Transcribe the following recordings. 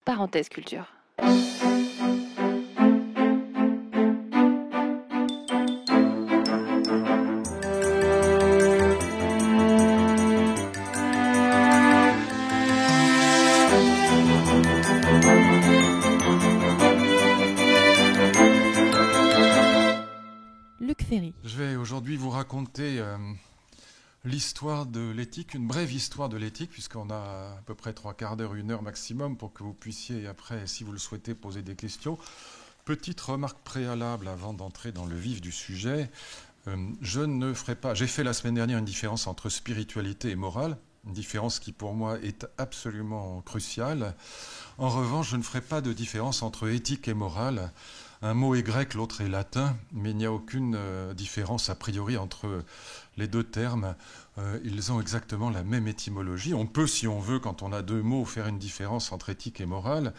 parenthèse culture. Luc Ferry. Je vais aujourd'hui vous raconter l'histoire de l'éthique, une brève histoire de l'éthique, puisqu'on a à peu près 3/4 d'heure, 1 heure maximum, pour que vous puissiez, après, si vous le souhaitez, poser des questions. Petite remarque préalable avant d'entrer dans le vif du sujet. Je ne ferai pas... J'ai fait la semaine dernière une différence entre spiritualité et morale, une différence qui pour moi est absolument cruciale. En revanche, je ne ferai pas de différence entre éthique et morale. Un mot est grec, l'autre est latin, mais il n'y a aucune différence a priori entre les deux termes. Ils ont exactement la même étymologie. On peut, si on veut, quand on a deux mots, faire une différence entre éthique et morale.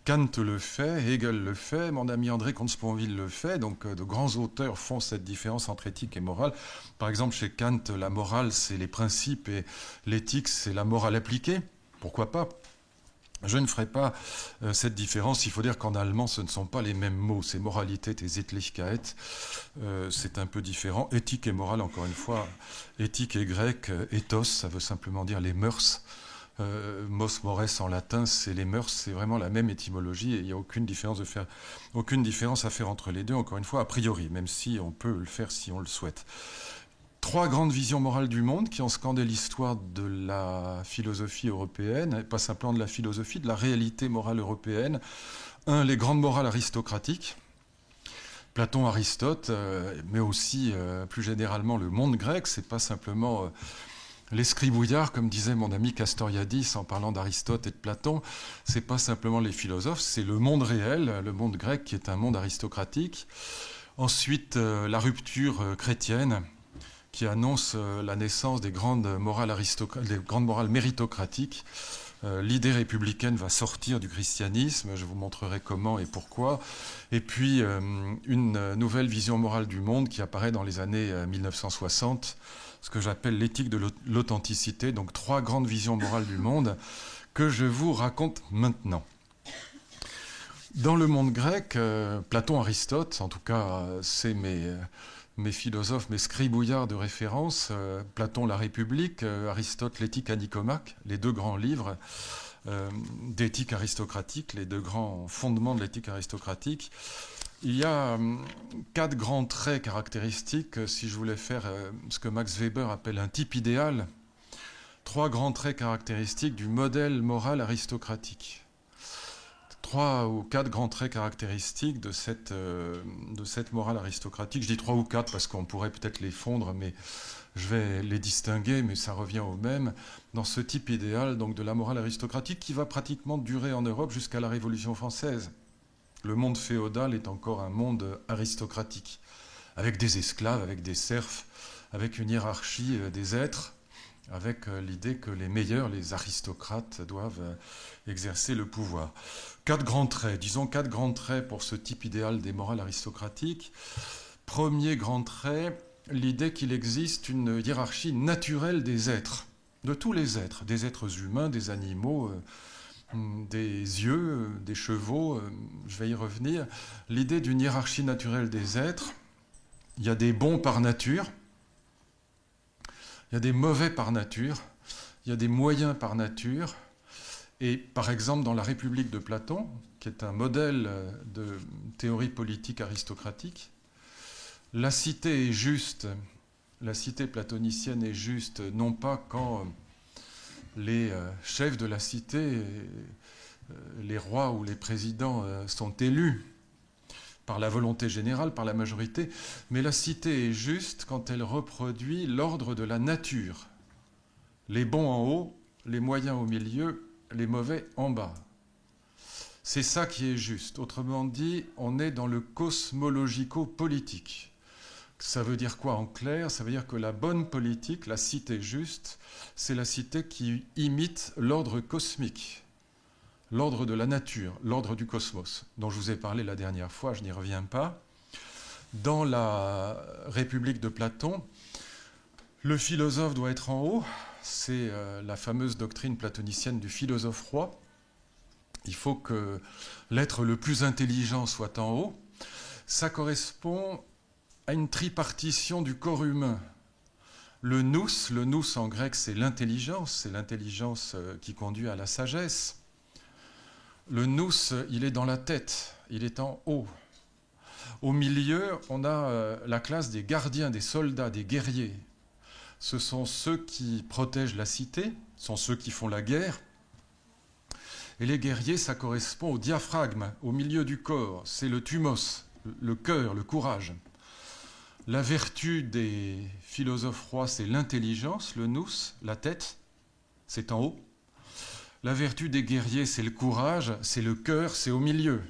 Kant le fait, Hegel le fait, mon ami André Comte-Sponville le fait, donc de grands auteurs font cette différence entre éthique et morale. Par exemple, chez Kant, la morale, c'est les principes et l'éthique, c'est la morale appliquée. Pourquoi pas ? Je ne ferai pas cette différence. Il faut dire qu'en allemand, ce ne sont pas les mêmes mots. C'est Moralität et Sittlichkeit. C'est un peu différent. Éthique et morale, encore une fois. Éthique est grec. Ethos, ça veut simplement dire les mœurs. Mos mores en latin, c'est les mœurs. C'est vraiment la même étymologie et il n'y a aucune différence à faire entre les deux, encore une fois, a priori, même si on peut le faire si on le souhaite. 3 grandes visions morales du monde qui ont scandé l'histoire de la philosophie européenne, et pas simplement de la philosophie, de la réalité morale européenne. 1, les grandes morales aristocratiques, Platon, Aristote, mais aussi plus généralement le monde grec. C'est pas simplement les scribouillards, comme disait mon ami Castoriadis en parlant d'Aristote et de Platon. C'est pas simplement les philosophes, c'est le monde réel, le monde grec qui est un monde aristocratique. Ensuite, la rupture chrétienne, qui annonce la naissance des grandes morales méritocratiques. L'idée républicaine va sortir du christianisme, je vous montrerai comment et pourquoi. Et puis une nouvelle vision morale du monde qui apparaît dans les années 1960, ce que j'appelle l'éthique de l'authenticité. Donc 3 grandes visions morales du monde que je vous raconte maintenant. Dans le monde grec, Platon, Aristote, en tout cas c'est mes philosophes, mes scribouillards de référence, Platon, La République, Aristote, l'Éthique à Nicomaque, les 2 grands livres d'éthique aristocratique, les 2 grands fondements de l'éthique aristocratique. Il y a 4 grands traits caractéristiques, si je voulais faire ce que Max Weber appelle un type idéal, 3 grands traits caractéristiques du modèle moral aristocratique. 3 ou 4 grands traits caractéristiques de cette morale aristocratique. Je dis 3 ou 4 parce qu'on pourrait peut-être les fondre, mais je vais les distinguer, mais ça revient au même, dans ce type idéal donc de la morale aristocratique qui va pratiquement durer en Europe jusqu'à la Révolution française. Le monde féodal est encore un monde aristocratique, avec des esclaves, avec des serfs, avec une hiérarchie des êtres, avec l'idée que les meilleurs, les aristocrates, doivent exercer le pouvoir. 4 grands traits, disons 4 grands traits pour ce type idéal des morales aristocratiques. Premier grand trait, l'idée qu'il existe une hiérarchie naturelle des êtres, de tous les êtres, des êtres humains, des animaux, des yeux, des chevaux, je vais y revenir. L'idée d'une hiérarchie naturelle des êtres, il y a des bons par nature, il y a des mauvais par nature, il y a des moyens par nature. Et par exemple, dans la République de Platon, qui est un modèle de théorie politique aristocratique, la cité est juste, la cité platonicienne est juste, non pas quand les chefs de la cité, les rois ou les présidents sont élus par la volonté générale, par la majorité, mais la cité est juste quand elle reproduit l'ordre de la nature. Les bons en haut, les moyens au milieu, les mauvais en bas. C'est ça qui est juste. Autrement dit, on est dans le cosmologico-politique. Ça veut dire quoi en clair ? Ça veut dire que la bonne politique, la cité juste, c'est la cité qui imite l'ordre cosmique, l'ordre de la nature, l'ordre du cosmos, dont je vous ai parlé la dernière fois, je n'y reviens pas. Dans la République de Platon, le philosophe doit être en haut, c'est la fameuse doctrine platonicienne du philosophe roi. Il faut que l'être le plus intelligent soit en haut. Ça correspond à une tripartition du corps humain. Le nous en grec, c'est l'intelligence qui conduit à la sagesse. Le nous, il est dans la tête, il est en haut. Au milieu, on a la classe des gardiens, des soldats, des guerriers. Ce sont ceux qui protègent la cité, ce sont ceux qui font la guerre. Et les guerriers, ça correspond au diaphragme, au milieu du corps. C'est le thumos, le cœur, le courage. La vertu des philosophes rois, c'est l'intelligence, le nous, la tête, c'est en haut. La vertu des guerriers, c'est le courage, c'est le cœur, c'est au milieu.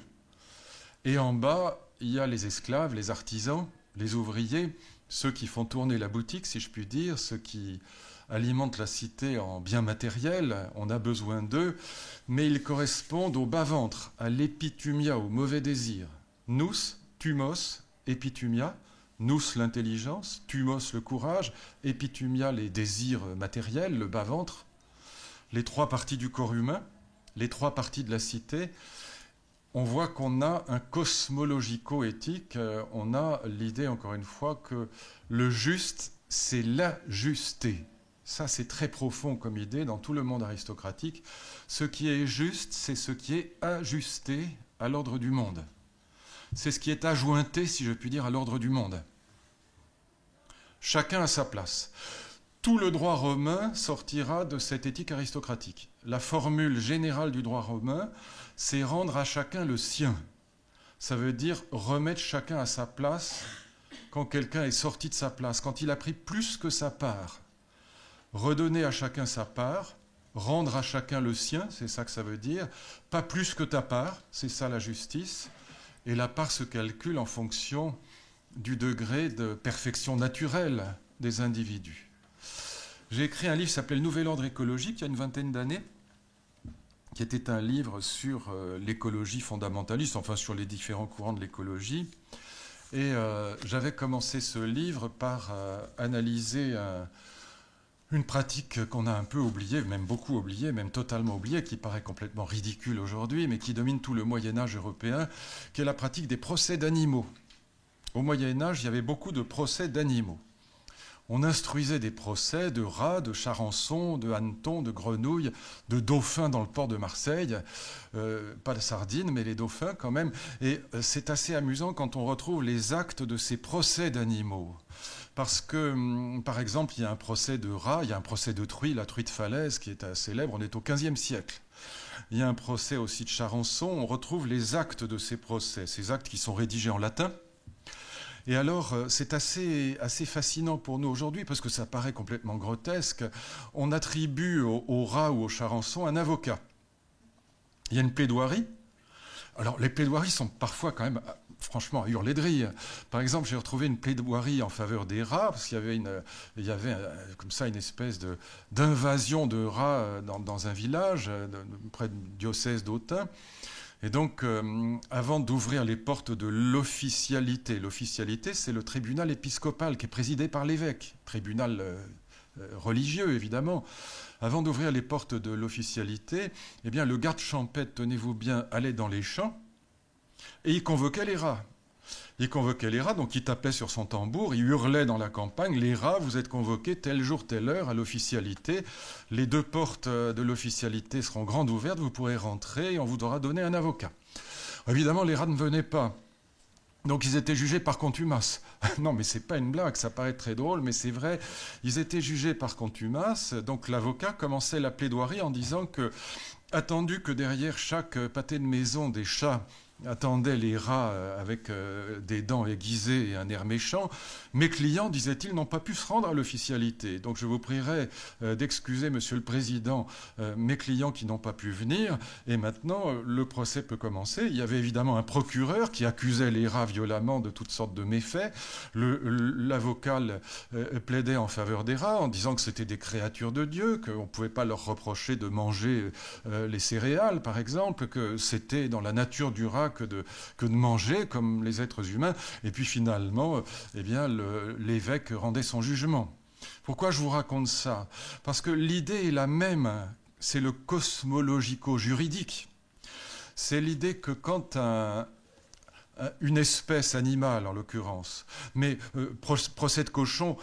Et en bas, il y a les esclaves, les artisans, les ouvriers, ceux qui font tourner la boutique, si je puis dire, ceux qui alimentent la cité en biens matériels, on a besoin d'eux, mais ils correspondent au bas-ventre, à l'épitumia, au mauvais désir. Nous, thumos, épitumia. Nous, l'intelligence, thumos, le courage, épitumia, les désirs matériels, le bas-ventre. Les trois parties du corps humain, les trois parties de la cité, on voit qu'on a un cosmologico-éthique, on a l'idée, encore une fois, que le juste, c'est l'ajusté. Ça, c'est très profond comme idée dans tout le monde aristocratique. Ce qui est juste, c'est ce qui est ajusté à l'ordre du monde. C'est ce qui est adjointé, si je puis dire, à l'ordre du monde. Chacun à sa place. Tout le droit romain sortira de cette éthique aristocratique. La formule générale du droit romain, c'est rendre à chacun le sien. Ça veut dire remettre chacun à sa place quand quelqu'un est sorti de sa place, quand il a pris plus que sa part. Redonner à chacun sa part, rendre à chacun le sien, c'est ça que ça veut dire. Pas plus que ta part, c'est ça la justice. Et la part se calcule en fonction du degré de perfection naturelle des individus. J'ai écrit un livre qui s'appelait « Le Nouvel Ordre écologique » il y a une vingtaine d'années, qui était un livre sur l'écologie fondamentaliste, enfin sur les différents courants de l'écologie. Et j'avais commencé ce livre par analyser une pratique qu'on a un peu oubliée, même beaucoup oubliée, même totalement oubliée, qui paraît complètement ridicule aujourd'hui, mais qui domine tout le Moyen-Âge européen, qui est la pratique des procès d'animaux. Au Moyen-Âge, il y avait beaucoup de procès d'animaux. On instruisait des procès de rats, de charançons, de hannetons, de grenouilles, de dauphins dans le port de Marseille. Pas de sardines, mais les dauphins quand même. Et c'est assez amusant quand on retrouve les actes de ces procès d'animaux. Parce que, par exemple, il y a un procès de rat, il y a un procès de truie, la truie de Falaise, qui est célèbre, on est au XVe siècle. Il y a un procès aussi de charançon, on retrouve les actes de ces procès, ces actes qui sont rédigés en latin. Et alors, c'est assez fascinant pour nous aujourd'hui, parce que ça paraît complètement grotesque. On attribue au rat ou au charançon un avocat. Il y a une plaidoirie. Alors, les plaidoiries sont parfois quand même, franchement, à hurler de rire. Par exemple, j'ai retrouvé une plaidoirie en faveur des rats, parce qu'il y avait comme ça une espèce d'invasion de rats dans un village, près du diocèse d'Autun. Et donc, avant d'ouvrir les portes de l'officialité, l'officialité, c'est le tribunal épiscopal qui est présidé par l'évêque, tribunal religieux évidemment. Avant d'ouvrir les portes de l'officialité, eh bien, le garde champêtre, tenez-vous bien, allait dans les champs et il convoquait les rats. Il convoquait les rats, donc il tapait sur son tambour, il hurlait dans la campagne, les rats, vous êtes convoqués tel jour, telle heure à l'officialité. Les deux portes de l'officialité seront grandes ouvertes, vous pourrez rentrer et on vous aura donné un avocat. Évidemment, les rats ne venaient pas. Donc ils étaient jugés par contumace. Non, mais c'est pas une blague, ça paraît très drôle, mais c'est vrai. Ils étaient jugés par contumace. Donc l'avocat commençait la plaidoirie en disant que, attendu que derrière chaque pâté de maison des chats attendaient les rats avec des dents aiguisées et un air méchant, mes clients, disait-il, n'ont pas pu se rendre à l'officialité. Donc je vous prierai d'excuser, Monsieur le Président, mes clients qui n'ont pas pu venir. Et maintenant, le procès peut commencer. Il y avait évidemment un procureur qui accusait les rats violemment de toutes sortes de méfaits. L'avocat plaidait en faveur des rats en disant que c'était des créatures de Dieu, qu'on ne pouvait pas leur reprocher de manger les céréales, par exemple, que c'était dans la nature du rat que de manger comme les êtres humains. Et puis finalement, eh bien, l'évêque rendait son jugement. Pourquoi je vous raconte ça? Parce que l'idée est la même, c'est le cosmologico-juridique. C'est l'idée que quand une espèce animale, en l'occurrence, mais procès de cochon,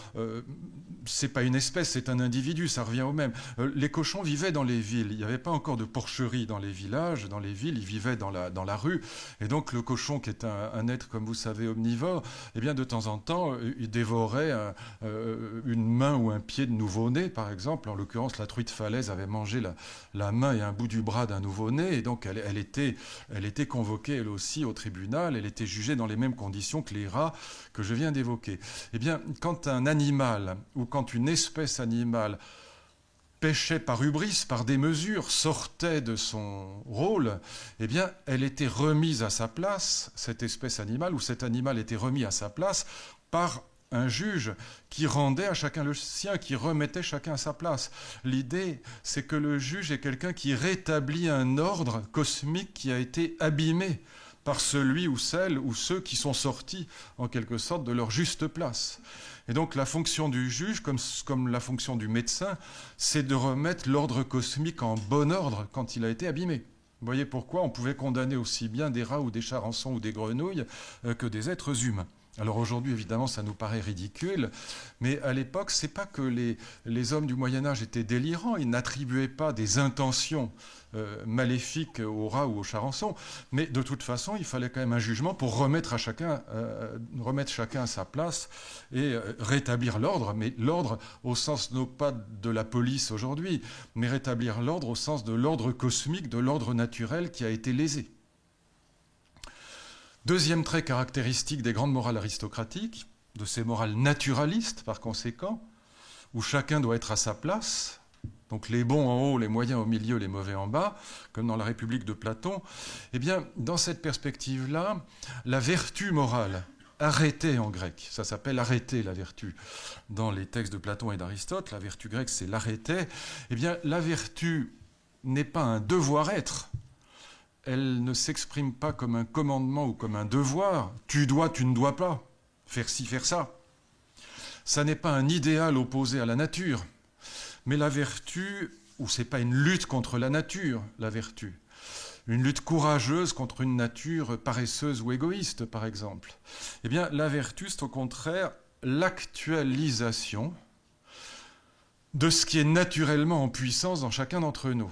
c'est pas une espèce, c'est un individu, ça revient au même. Les cochons vivaient dans les villes, il n'y avait pas encore de porcherie dans les villages, dans les villes, ils vivaient dans la rue, et donc le cochon, qui est un être, comme vous savez, omnivore, eh bien de temps en temps, il dévorait une main ou un pied de nouveau-né, par exemple. En l'occurrence, la truite falaise avait mangé la main et un bout du bras d'un nouveau-né, et donc elle était convoquée, elle aussi, au tribunal. Elle était jugée dans les mêmes conditions que les rats que je viens d'évoquer. Eh bien, quand un animal ou quand une espèce animale péchait par hubris, par démesure, sortait de son rôle, eh bien, elle était remise à sa place, cette espèce animale, ou cet animal était remis à sa place par un juge qui rendait à chacun le sien, qui remettait chacun à sa place. L'idée, c'est que le juge est quelqu'un qui rétablit un ordre cosmique qui a été abîmé par celui ou celle ou ceux qui sont sortis, en quelque sorte, de leur juste place. Et donc la fonction du juge, comme la fonction du médecin, c'est de remettre l'ordre cosmique en bon ordre quand il a été abîmé. Vous voyez pourquoi on pouvait condamner aussi bien des rats ou des charançons ou des grenouilles que des êtres humains. Alors aujourd'hui, évidemment, ça nous paraît ridicule, mais à l'époque, c'est pas que les hommes du Moyen-Âge étaient délirants, ils n'attribuaient pas des intentions maléfiques aux rats ou aux charançons, mais de toute façon, il fallait quand même un jugement pour remettre chacun à sa place et rétablir l'ordre, mais l'ordre au sens non pas de la police aujourd'hui, mais rétablir l'ordre au sens de l'ordre cosmique, de l'ordre naturel qui a été lésé. Deuxième trait caractéristique des grandes morales aristocratiques, de ces morales naturalistes par conséquent, où chacun doit être à sa place, donc les bons en haut, les moyens au milieu, les mauvais en bas, comme dans la République de Platon, eh bien, dans cette perspective-là, la vertu morale, arrêtée en grec, ça s'appelle arrêter la vertu. Dans les textes de Platon et d'Aristote, la vertu grecque c'est l'arrêter, eh bien, la vertu n'est pas un devoir-être, elle ne s'exprime pas comme un commandement ou comme un devoir. Tu dois, tu ne dois pas. Faire ci, faire ça. Ça n'est pas un idéal opposé à la nature. Mais la vertu, ou c'est pas une lutte contre la nature, la vertu. Une lutte courageuse contre une nature paresseuse ou égoïste, par exemple. Eh bien, la vertu, c'est au contraire l'actualisation de ce qui est naturellement en puissance dans chacun d'entre nous.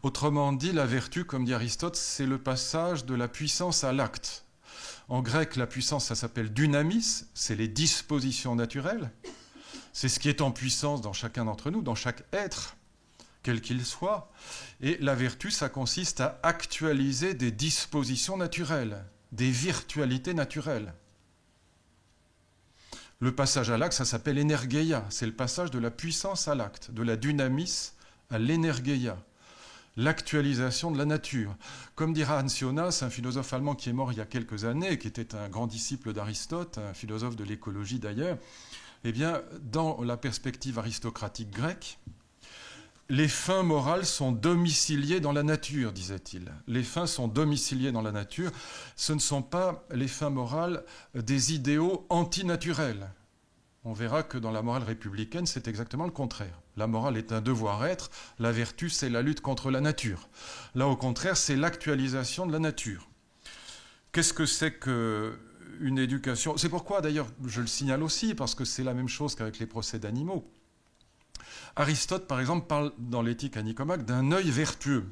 Autrement dit, la vertu, comme dit Aristote, c'est le passage de la puissance à l'acte. En grec, la puissance, ça s'appelle dynamis, c'est les dispositions naturelles. C'est ce qui est en puissance dans chacun d'entre nous, dans chaque être, quel qu'il soit. Et la vertu, ça consiste à actualiser des dispositions naturelles, des virtualités naturelles. Le passage à l'acte, ça s'appelle energeia, c'est le passage de la puissance à l'acte, de la dynamis à l'energeia. L'actualisation de la nature. Comme dira Hans Jonas, un philosophe allemand qui est mort il y a quelques années, qui était un grand disciple d'Aristote, un philosophe de l'écologie d'ailleurs, eh bien, dans la perspective aristocratique grecque, les fins morales sont domiciliées dans la nature, disait-il. Les fins sont domiciliées dans la nature. Ce ne sont pas les fins morales des idéaux antinaturels. On verra que dans la morale républicaine, c'est exactement le contraire. La morale est un devoir-être, la vertu, c'est la lutte contre la nature. Là, au contraire, c'est l'actualisation de la nature. Qu'est-ce que c'est qu'une éducation ? C'est pourquoi, d'ailleurs, je le signale aussi, parce que c'est la même chose qu'avec les procès d'animaux. Aristote, par exemple, parle dans l'éthique à Nicomaque d'un œil vertueux.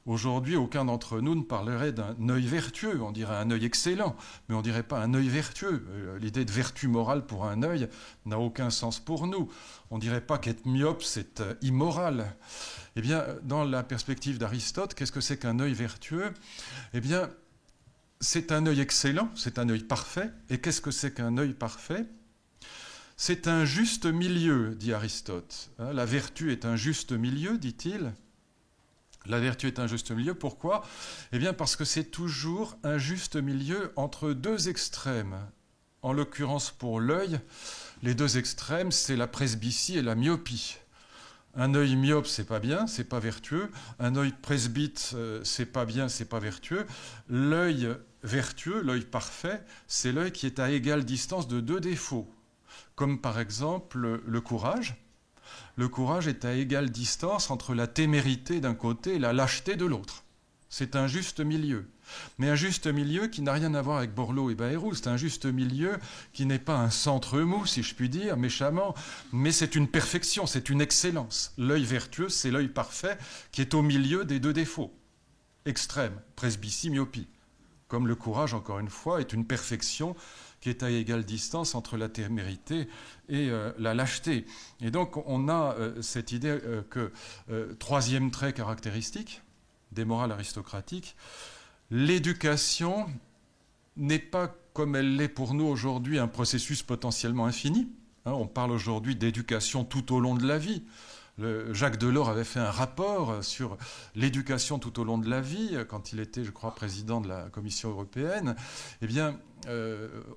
Aujourd'hui, aucun d'entre nous ne parlerait d'un œil vertueux. On dirait un œil excellent, mais on ne dirait pas un œil vertueux. L'idée de vertu morale pour un œil n'a aucun sens pour nous. On ne dirait pas qu'être myope, c'est immoral. Eh bien, dans la perspective d'Aristote, qu'est-ce que c'est qu'un œil vertueux ? Eh bien, c'est un œil excellent, c'est un œil parfait. Et qu'est-ce que c'est qu'un œil parfait ? C'est un juste milieu, dit Aristote. La vertu est un juste milieu, dit-il. La vertu est un juste milieu. Pourquoi ? Eh bien parce que c'est toujours un juste milieu entre deux extrêmes. En l'occurrence pour l'œil, les deux extrêmes, c'est la presbytie et la myopie. Un œil myope, c'est pas bien, c'est pas vertueux. Un œil presbyte, c'est pas bien, c'est pas vertueux. L'œil vertueux, l'œil parfait, c'est l'œil qui est à égale distance de deux défauts, comme par exemple le courage. le courage est à égale distance entre la témérité d'un côté et la lâcheté de l'autre. C'est un juste milieu. Mais un juste milieu qui n'a rien à voir avec Borloo et Bayrou. C'est un juste milieu qui n'est pas un centre mou, si je puis dire, méchamment, mais c'est une perfection, c'est une excellence. L'œil vertueux, c'est l'œil parfait qui est au milieu des deux défauts extrêmes, presbytie, myopie. Comme le courage, encore une fois, est une perfection qui est à égale distance entre la témérité et la lâcheté. Et donc, on a cette idée que, troisième trait caractéristique des morales aristocratiques, l'éducation n'est pas, comme elle l'est pour nous aujourd'hui, un processus potentiellement infini. On parle aujourd'hui d'éducation tout au long de la vie. Jacques Delors avait fait un rapport sur l'éducation tout au long de la vie, quand il était, je crois, président de la Commission européenne. Eh bien,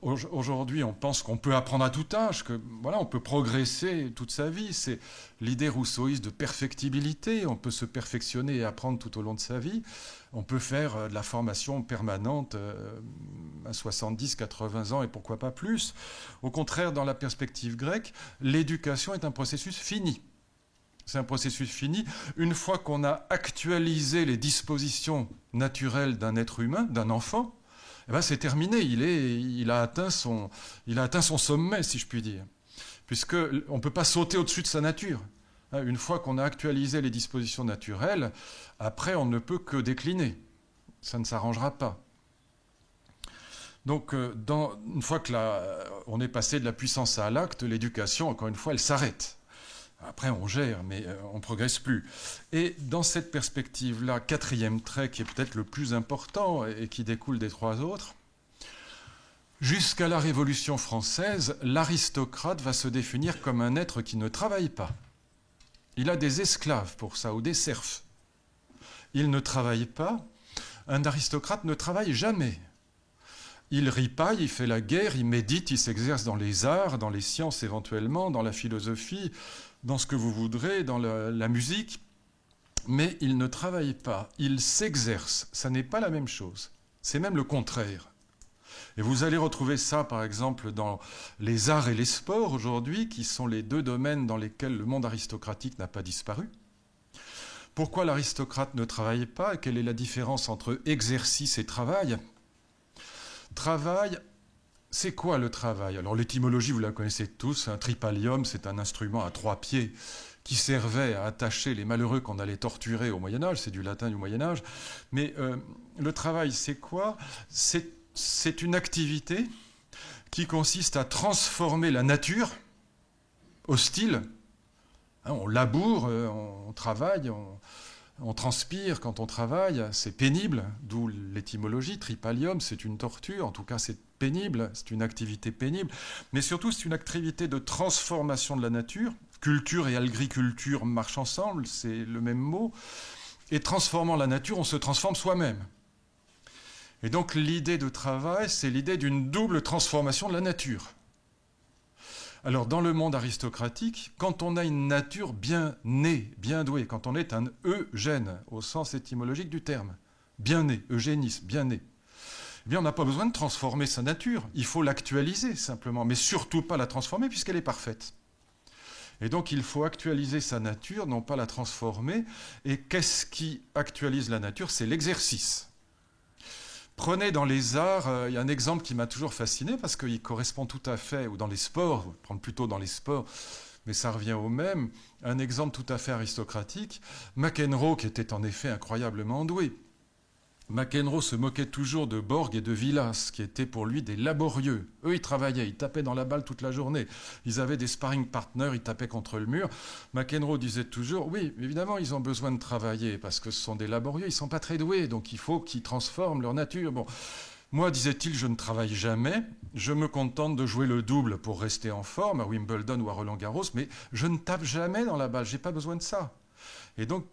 aujourd'hui, on pense qu'on peut apprendre à tout âge, que voilà, on peut progresser toute sa vie. C'est l'idée rousseauiste de perfectibilité. On peut se perfectionner et apprendre tout au long de sa vie. On peut faire de la formation permanente à 70, 80 ans et pourquoi pas plus. Au contraire, dans la perspective grecque, l'éducation est un processus fini. C'est un processus fini. Une fois qu'on a actualisé les dispositions naturelles d'un être humain, d'un enfant, eh ben c'est terminé. Il a atteint son sommet, si je puis dire. Puisqu'on ne peut pas sauter au-dessus de sa nature. Une fois qu'on a actualisé les dispositions naturelles, après, on ne peut que décliner. Ça ne s'arrangera pas. Donc, une fois qu'on est passé de la puissance à l'acte, l'éducation, encore une fois, elle s'arrête. Après, on gère, mais on ne progresse plus. Et dans cette perspective-là, quatrième trait qui est peut-être le plus important et qui découle des trois autres, jusqu'à la Révolution française, l'aristocrate va se définir comme un être qui ne travaille pas. Il a des esclaves pour ça, ou des serfs. Il ne travaille pas. Un aristocrate ne travaille jamais. Il ripaille, il fait la guerre, il médite, il s'exerce dans les arts, dans les sciences éventuellement, dans la philosophie, dans ce que vous voudrez, dans la musique, mais il ne travaille pas, il s'exerce. Ça n'est pas la même chose. C'est même le contraire. Et vous allez retrouver ça, par exemple, dans les arts et les sports aujourd'hui, qui sont les deux domaines dans lesquels le monde aristocratique n'a pas disparu. Pourquoi l'aristocrate ne travaille pas? Quelle est la différence entre exercice et travail? Travail, c'est quoi le travail? Alors l'étymologie, vous la connaissez tous, un tripalium, c'est un instrument à 3 pieds qui servait à attacher les malheureux qu'on allait torturer au Moyen-Âge, c'est du latin du Moyen-Âge. Mais le travail, c'est quoi? C'est une activité qui consiste à transformer la nature hostile. On laboure, on travaille, on transpire quand on travaille, c'est pénible, d'où l'étymologie, tripalium, c'est une torture, en tout cas c'est pénible, c'est une activité pénible, mais surtout c'est une activité de transformation de la nature. Culture et agriculture marchent ensemble, c'est le même mot, et transformant la nature, on se transforme soi-même. Et donc l'idée de travail, c'est l'idée d'une double transformation de la nature. Alors dans le monde aristocratique, quand on a une nature bien née, bien douée, quand on est un eugène au sens étymologique du terme, bien né, eugénisme, bien né, eh bien on n'a pas besoin de transformer sa nature, il faut l'actualiser simplement, mais surtout pas la transformer puisqu'elle est parfaite. Et donc il faut actualiser sa nature, non pas la transformer. Et qu'est-ce qui actualise la nature? C'est l'exercice. Prenez dans les arts, il y a un exemple qui m'a toujours fasciné parce qu'il correspond tout à fait, ou dans les sports, je vais prendre plutôt dans les sports, mais ça revient au même, un exemple tout à fait aristocratique. McEnroe, qui était en effet incroyablement doué. McEnroe se moquait toujours de Borg et de Villas, qui étaient pour lui des laborieux. Eux, ils travaillaient, ils tapaient dans la balle toute la journée. Ils avaient des sparring partners, ils tapaient contre le mur. McEnroe disait toujours, oui, évidemment, ils ont besoin de travailler, parce que ce sont des laborieux, ils ne sont pas très doués, donc il faut qu'ils transforment leur nature. Bon, moi, disait-il, je ne travaille jamais, je me contente de jouer le double pour rester en forme, à Wimbledon ou à Roland-Garros, mais je ne tape jamais dans la balle, je n'ai pas besoin de ça. Et donc,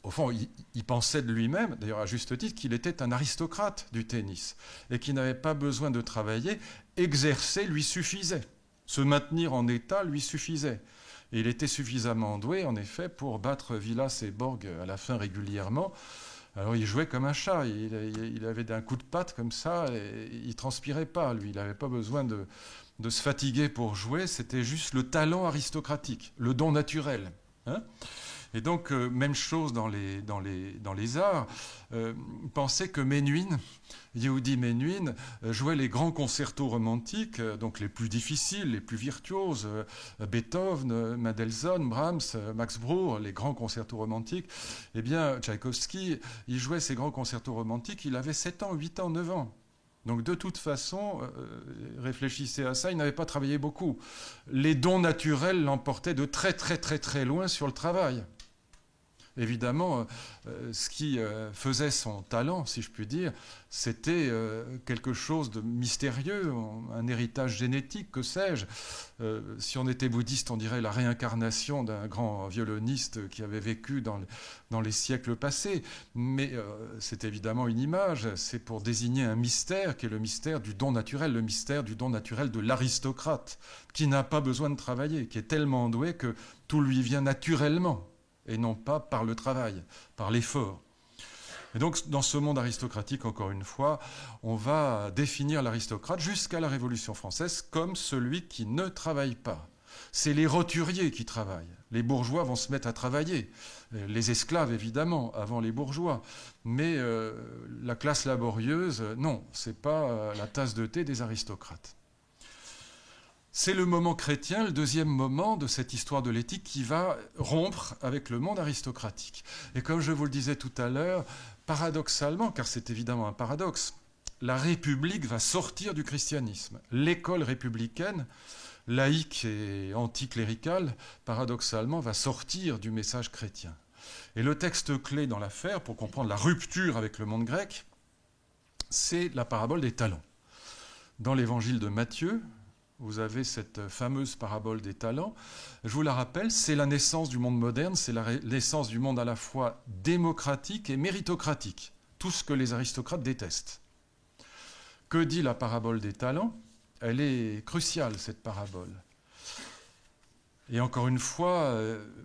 au fond, il pensait de lui-même, d'ailleurs à juste titre, qu'il était un aristocrate du tennis et qu'il n'avait pas besoin de travailler. Exercer lui suffisait. Se maintenir en état lui suffisait. Et il était suffisamment doué, en effet, pour battre Villas et Borg à la fin régulièrement. Alors il jouait comme un chat, il avait un coup de patte comme ça, et il transpirait pas, lui, il n'avait pas besoin de se fatiguer pour jouer, c'était juste le talent aristocratique, le don naturel. Hein. Et donc, même chose dans les arts, pensez que Menuhin, Yehudi Menuhin, jouait les grands concertos romantiques, donc les plus difficiles, les plus virtuoses, Beethoven, Mendelssohn, Brahms, Max Bruch, les grands concertos romantiques. Eh bien, Tchaïkovski, il jouait ces grands concertos romantiques, il avait 7 ans, 8 ans, 9 ans. Donc de toute façon, réfléchissez à ça, il n'avait pas travaillé beaucoup. Les dons naturels l'emportaient de très très très très loin sur le travail. Évidemment, ce qui faisait son talent, si je puis dire, c'était quelque chose de mystérieux, un héritage génétique, que sais-je. Si on était bouddhiste, on dirait la réincarnation d'un grand violoniste qui avait vécu dans les siècles passés. Mais c'est évidemment une image, c'est pour désigner un mystère qui est le mystère du don naturel, le mystère du don naturel de l'aristocrate, qui n'a pas besoin de travailler, qui est tellement doué que tout lui vient naturellement, et non pas par le travail, par l'effort. Et donc, dans ce monde aristocratique, encore une fois, on va définir l'aristocrate jusqu'à la Révolution française comme celui qui ne travaille pas. C'est les roturiers qui travaillent. Les bourgeois vont se mettre à travailler. Les esclaves, évidemment, avant les bourgeois. Mais la classe laborieuse, non, ce n'est pas la tasse de thé des aristocrates. C'est le moment chrétien, le deuxième moment de cette histoire de l'éthique qui va rompre avec le monde aristocratique. Et comme je vous le disais tout à l'heure, paradoxalement, car c'est évidemment un paradoxe, la République va sortir du christianisme. L'école républicaine, laïque et anticléricale, paradoxalement, va sortir du message chrétien. Et le texte clé dans l'affaire, pour comprendre la rupture avec le monde grec, c'est la parabole des talents. Dans l'évangile de Matthieu, vous avez cette fameuse parabole des talents. Je vous la rappelle, c'est la naissance du monde moderne, c'est la naissance du monde à la fois démocratique et méritocratique. Tout ce que les aristocrates détestent. Que dit la parabole des talents? Elle est cruciale, cette parabole. Et encore une fois,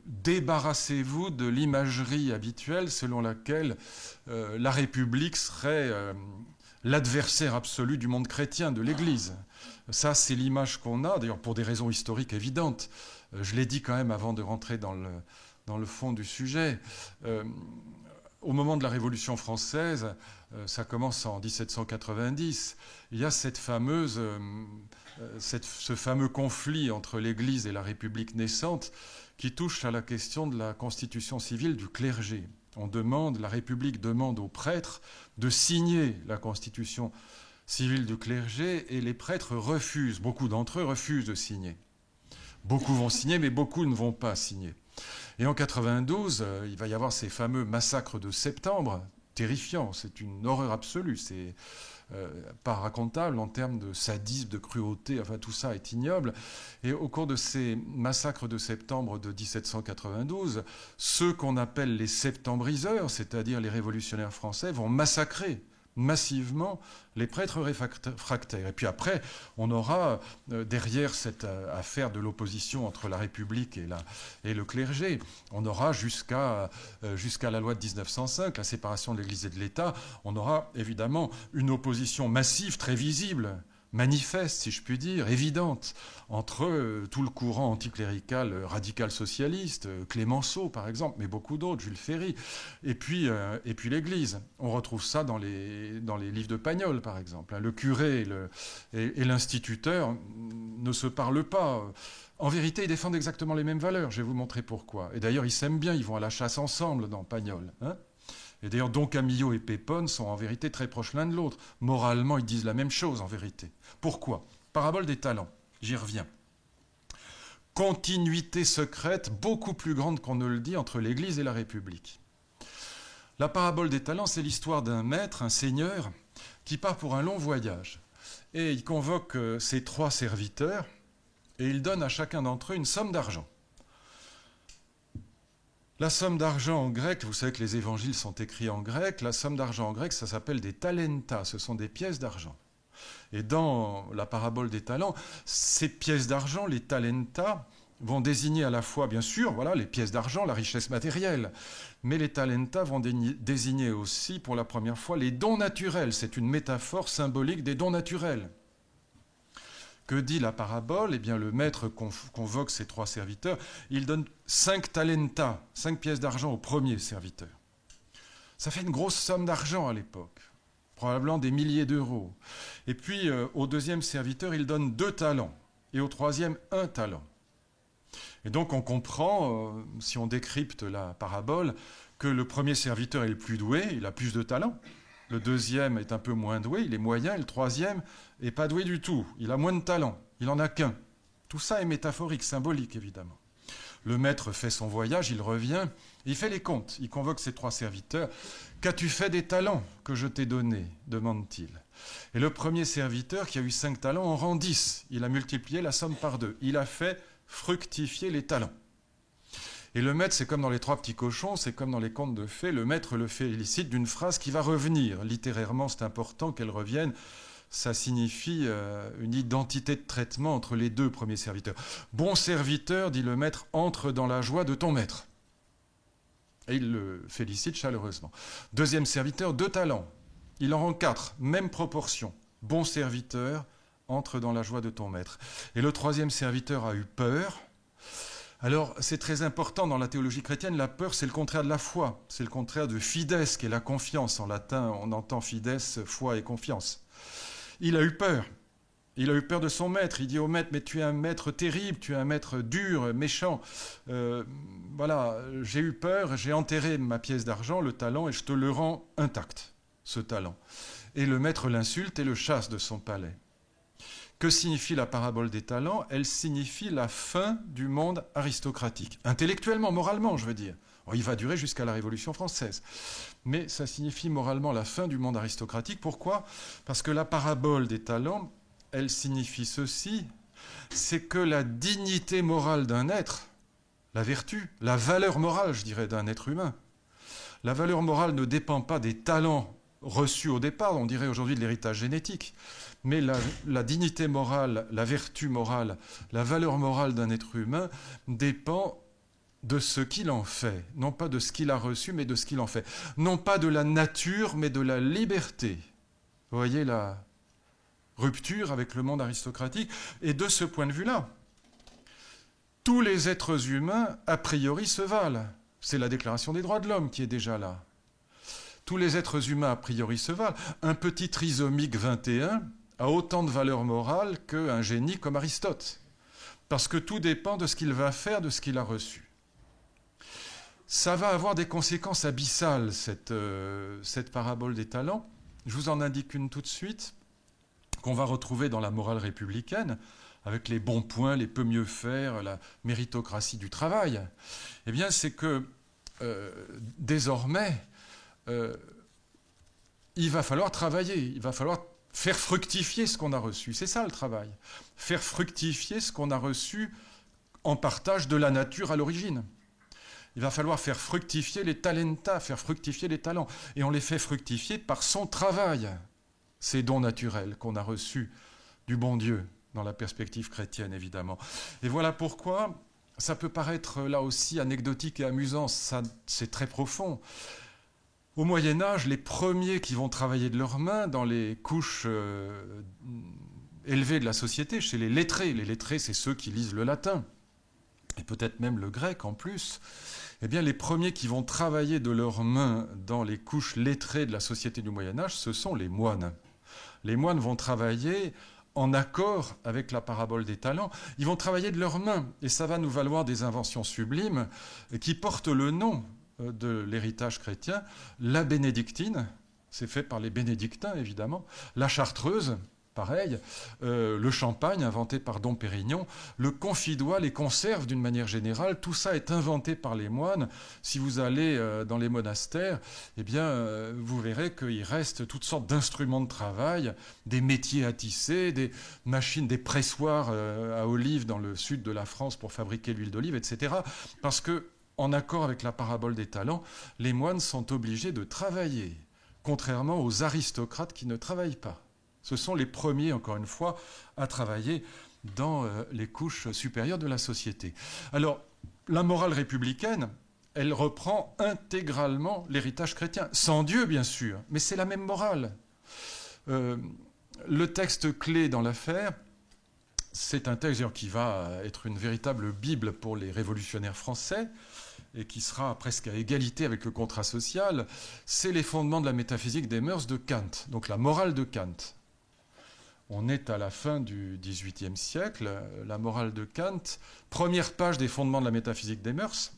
débarrassez-vous de l'imagerie habituelle selon laquelle la République serait l'adversaire absolu du monde chrétien, de l'Église. Ça, c'est l'image qu'on a, d'ailleurs pour des raisons historiques évidentes. Je l'ai dit quand même avant de rentrer dans le fond du sujet. Au moment de la Révolution française, ça commence en 1790, il y a ce fameux conflit entre l'Église et la République naissante qui touche à la question de la constitution civile du clergé. La République demande aux prêtres de signer la constitution civile du clergé et les prêtres refusent, beaucoup d'entre eux refusent de signer. Beaucoup vont signer, mais beaucoup ne vont pas signer. Et en 92, il va y avoir ces fameux massacres de septembre, terrifiants, c'est une horreur absolue, c'est pas racontable en termes de sadisme, de cruauté, enfin tout ça est ignoble. Et au cours de ces massacres de septembre de 1792, ceux qu'on appelle les septembriseurs, c'est-à-dire les révolutionnaires français, vont massacrer massivement les prêtres réfractaires. Et puis après, on aura derrière cette affaire de l'opposition entre la République et le clergé, on aura jusqu'à la loi de 1905, la séparation de l'Église et de l'État, on aura évidemment une opposition massive, très visible, manifeste, si je puis dire, évidente, entre tout le courant anticlérical radical socialiste, Clémenceau par exemple, mais beaucoup d'autres, Jules Ferry, et puis l'Église. On retrouve ça dans les livres de Pagnol par exemple. Le curé et l'instituteur ne se parlent pas. En vérité, ils défendent exactement les mêmes valeurs, je vais vous montrer pourquoi. Et d'ailleurs, ils s'aiment bien, ils vont à la chasse ensemble dans Pagnol, hein. Et d'ailleurs, Don Camillo et Pépone sont en vérité très proches l'un de l'autre. Moralement, ils disent la même chose en vérité. Pourquoi? Parabole des talents, j'y reviens. Continuité secrète beaucoup plus grande qu'on ne le dit entre l'Église et la République. La parabole des talents, c'est l'histoire d'un maître, un seigneur, qui part pour un long voyage. Et il convoque ses 3 serviteurs et il donne à chacun d'entre eux une somme d'argent. La somme d'argent en grec, vous savez que les évangiles sont écrits en grec, la somme d'argent en grec, ça s'appelle des talenta, ce sont des pièces d'argent. Et dans la parabole des talents, ces pièces d'argent, les talenta, vont désigner à la fois, bien sûr, voilà, les pièces d'argent, la richesse matérielle, mais les talenta vont désigner aussi, pour la première fois, les dons naturels. C'est une métaphore symbolique des dons naturels. Que dit la parabole? Eh bien, le maître convoque ses 3 serviteurs. Il donne 5 talenta, 5 pièces d'argent au premier serviteur. Ça fait une grosse somme d'argent à l'époque, probablement des milliers d'euros. Et puis, au deuxième serviteur, il donne 2 talents, et au troisième, 1 talent. Et donc on comprend, si on décrypte la parabole, que le premier serviteur est le plus doué, il a plus de talent. Le deuxième est un peu moins doué, il est moyen. Et le troisième n'est pas doué du tout, il a moins de talent, il n'en a qu'un. Tout ça est métaphorique, symbolique évidemment. Le maître fait son voyage, il revient, il fait les comptes, il convoque ses 3 serviteurs. « Qu'as-tu fait des talents que je t'ai donnés ?» demande-t-il. Et le premier serviteur, qui a eu 5 talents, en rend 10. Il a multiplié la somme par 2. Il a fait fructifier les talents. Et le maître, c'est comme dans les 3 petits cochons, c'est comme dans les contes de fées, le maître le félicite d'une phrase qui va revenir. Littérairement, c'est important qu'elle revienne. Ça signifie une identité de traitement entre les 2 premiers serviteurs. « Bon serviteur, dit le maître, entre dans la joie de ton maître. » Et il le félicite chaleureusement. Deuxième serviteur, 2 talents. Il en rend 4, même proportion. « Bon serviteur, entre dans la joie de ton maître. » Et le troisième serviteur a eu peur. Alors, c'est très important dans la théologie chrétienne, la peur, c'est le contraire de la foi. C'est le contraire de fides, qui est la confiance. En latin, on entend fides, foi et confiance. Il a eu peur. Il a eu peur de son maître. Il dit au maître, mais tu es un maître terrible, tu es un maître dur, méchant. Voilà, j'ai eu peur, j'ai enterré ma pièce d'argent, le talent, et je te le rends intact, ce talent. Et le maître l'insulte et le chasse de son palais. Que signifie la parabole des talents? Elle signifie la fin du monde aristocratique. Intellectuellement, moralement, je veux dire. Alors, il va durer jusqu'à la Révolution française. Mais ça signifie moralement la fin du monde aristocratique. Pourquoi? Parce que la parabole des talents, elle signifie ceci, c'est que la dignité morale d'un être, la vertu, la valeur morale, je dirais, d'un être humain, la valeur morale ne dépend pas des talents reçus au départ, on dirait aujourd'hui de l'héritage génétique, mais la dignité morale, la vertu morale, la valeur morale d'un être humain dépend de ce qu'il en fait, non pas de ce qu'il a reçu, mais de ce qu'il en fait, non pas de la nature, mais de la liberté. Vous voyez la rupture avec le monde aristocratique, et de ce point de vue-là, tous les êtres humains, a priori, se valent. C'est la Déclaration des droits de l'homme qui est déjà là. Tous les êtres humains, a priori, se valent. Un petit trisomique 21 a autant de valeur morale qu'un génie comme Aristote. Parce que tout dépend de ce qu'il va faire, de ce qu'il a reçu. Ça va avoir des conséquences abyssales, cette parabole des talents. Je vous en indique une tout de suite, qu'on va retrouver dans la morale républicaine, avec les bons points, les peut mieux faire, la méritocratie du travail. Eh bien, c'est que désormais, il va falloir travailler, il va falloir faire fructifier ce qu'on a reçu. C'est ça le travail. Faire fructifier ce qu'on a reçu en partage de la nature à l'origine. Il va falloir faire fructifier les talenta, faire fructifier les talents. Et on les fait fructifier par son travail. Ces dons naturels qu'on a reçus du bon Dieu, dans la perspective chrétienne évidemment. Et voilà pourquoi ça peut paraître là aussi anecdotique et amusant, ça, c'est très profond. Au Moyen-Âge, les premiers qui vont travailler de leurs mains dans les couches élevées de la société, chez les lettrés, c'est ceux qui lisent le latin, et peut-être même le grec en plus, eh bien les premiers qui vont travailler de leurs mains dans les couches lettrées de la société du Moyen-Âge, ce sont les moines. Les moines vont travailler en accord avec la parabole des talents, ils vont travailler de leurs mains, et ça va nous valoir des inventions sublimes qui portent le nom de l'héritage chrétien, la bénédictine, c'est fait par les bénédictins évidemment, la chartreuse, pareil, le champagne inventé par Dom Pérignon, le confidois, les conserves d'une manière générale, tout ça est inventé par les moines. Si vous allez dans les monastères, eh bien, vous verrez qu'il reste toutes sortes d'instruments de travail, des métiers à tisser, des machines, des pressoirs à olives dans le sud de la France pour fabriquer l'huile d'olive, etc. Parce que, en accord avec la parabole des talents, les moines sont obligés de travailler, contrairement aux aristocrates qui ne travaillent pas. Ce sont les premiers, encore une fois, à travailler dans les couches supérieures de la société. Alors, la morale républicaine, elle reprend intégralement l'héritage chrétien, sans Dieu bien sûr, mais c'est la même morale. Le texte clé dans l'affaire, c'est un texte qui va être une véritable Bible pour les révolutionnaires français et qui sera presque à égalité avec le contrat social, c'est les fondements de la métaphysique des mœurs de Kant, donc la morale de Kant. On est à la fin du XVIIIe siècle, la morale de Kant, première page des fondements de la métaphysique des mœurs,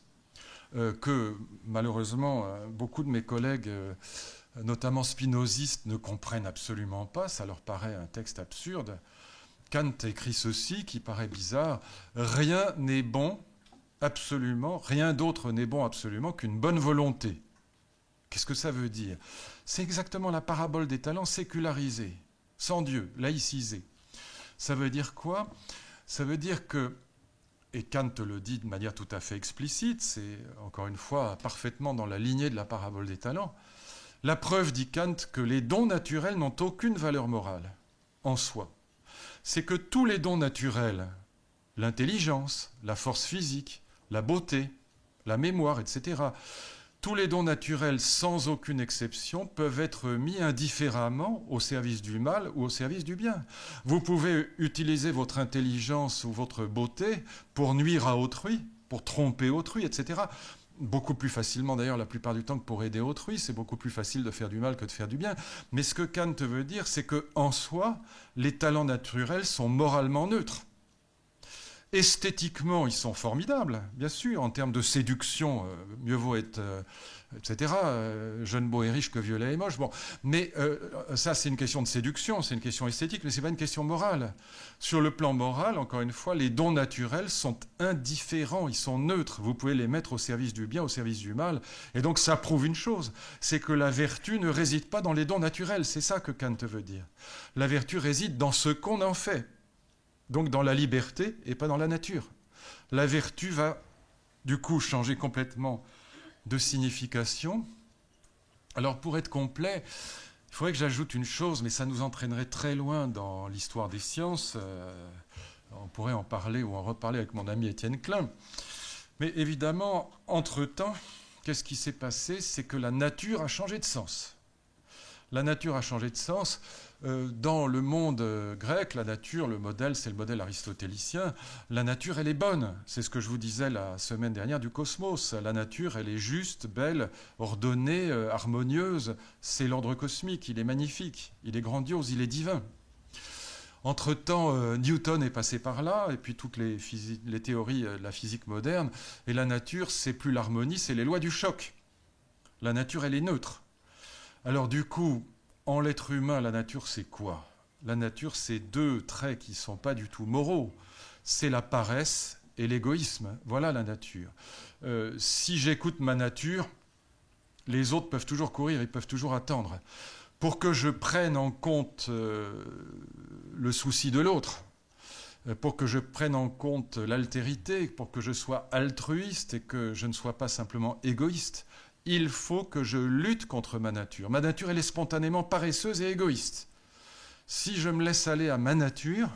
que malheureusement beaucoup de mes collègues, notamment spinozistes, ne comprennent absolument pas, ça leur paraît un texte absurde. Kant écrit ceci qui paraît bizarre, « Rien n'est bon absolument, rien d'autre n'est bon absolument qu'une bonne volonté. » Qu'est-ce que ça veut dire? C'est exactement la parabole des talents sécularisés, sans Dieu, laïcisés. Ça veut dire quoi? Ça veut dire que, et Kant le dit de manière tout à fait explicite, c'est encore une fois parfaitement dans la lignée de la parabole des talents, la preuve, dit Kant, que les dons naturels n'ont aucune valeur morale en soi. C'est que tous les dons naturels, l'intelligence, la force physique, la beauté, la mémoire, etc., tous les dons naturels, sans aucune exception, peuvent être mis indifféremment au service du mal ou au service du bien. Vous pouvez utiliser votre intelligence ou votre beauté pour nuire à autrui, pour tromper autrui, etc. Beaucoup plus facilement d'ailleurs la plupart du temps que pour aider autrui, c'est beaucoup plus facile de faire du mal que de faire du bien. Mais ce que Kant veut dire, c'est qu'en soi, les talents naturels sont moralement neutres. Esthétiquement, ils sont formidables, bien sûr, en termes de séduction, mieux vaut être, etc., jeune, beau et riche que violet et moche. Bon. Mais ça, c'est une question de séduction, c'est une question esthétique, mais ce n'est pas une question morale. Sur le plan moral, encore une fois, les dons naturels sont indifférents, ils sont neutres. Vous pouvez les mettre au service du bien, au service du mal. Et donc, ça prouve une chose, c'est que la vertu ne réside pas dans les dons naturels. C'est ça que Kant veut dire. La vertu réside dans ce qu'on en fait. Donc dans la liberté et pas dans la nature. La vertu va du coup changer complètement de signification. Alors pour être complet, il faudrait que j'ajoute une chose, mais ça nous entraînerait très loin dans l'histoire des sciences. On pourrait en parler ou en reparler avec mon ami Étienne Klein. Mais évidemment, entre-temps, qu'est-ce qui s'est passé? C'est que la nature a changé de sens. La nature a changé de sens. Dans le monde grec, la nature, le modèle, c'est le modèle aristotélicien. La nature, elle est bonne. C'est ce que je vous disais la semaine dernière du cosmos. La nature, elle est juste, belle, ordonnée, harmonieuse. C'est l'ordre cosmique. Il est magnifique. Il est grandiose. Il est divin. Entre-temps, Newton est passé par là, et puis toutes les théories de la physique moderne. Et la nature, c'est plus l'harmonie, c'est les lois du choc. La nature, elle est neutre. Alors du coup, en l'être humain, la nature, c'est quoi? La nature, c'est deux traits qui ne sont pas du tout moraux. C'est la paresse et l'égoïsme. Voilà la nature. Si j'écoute ma nature, les autres peuvent toujours courir, ils peuvent toujours attendre. Pour que je prenne en compte le souci de l'autre, pour que je prenne en compte l'altérité, pour que je sois altruiste et que je ne sois pas simplement égoïste, il faut que je lutte contre ma nature. Ma nature, elle est spontanément paresseuse et égoïste. Si je me laisse aller à ma nature,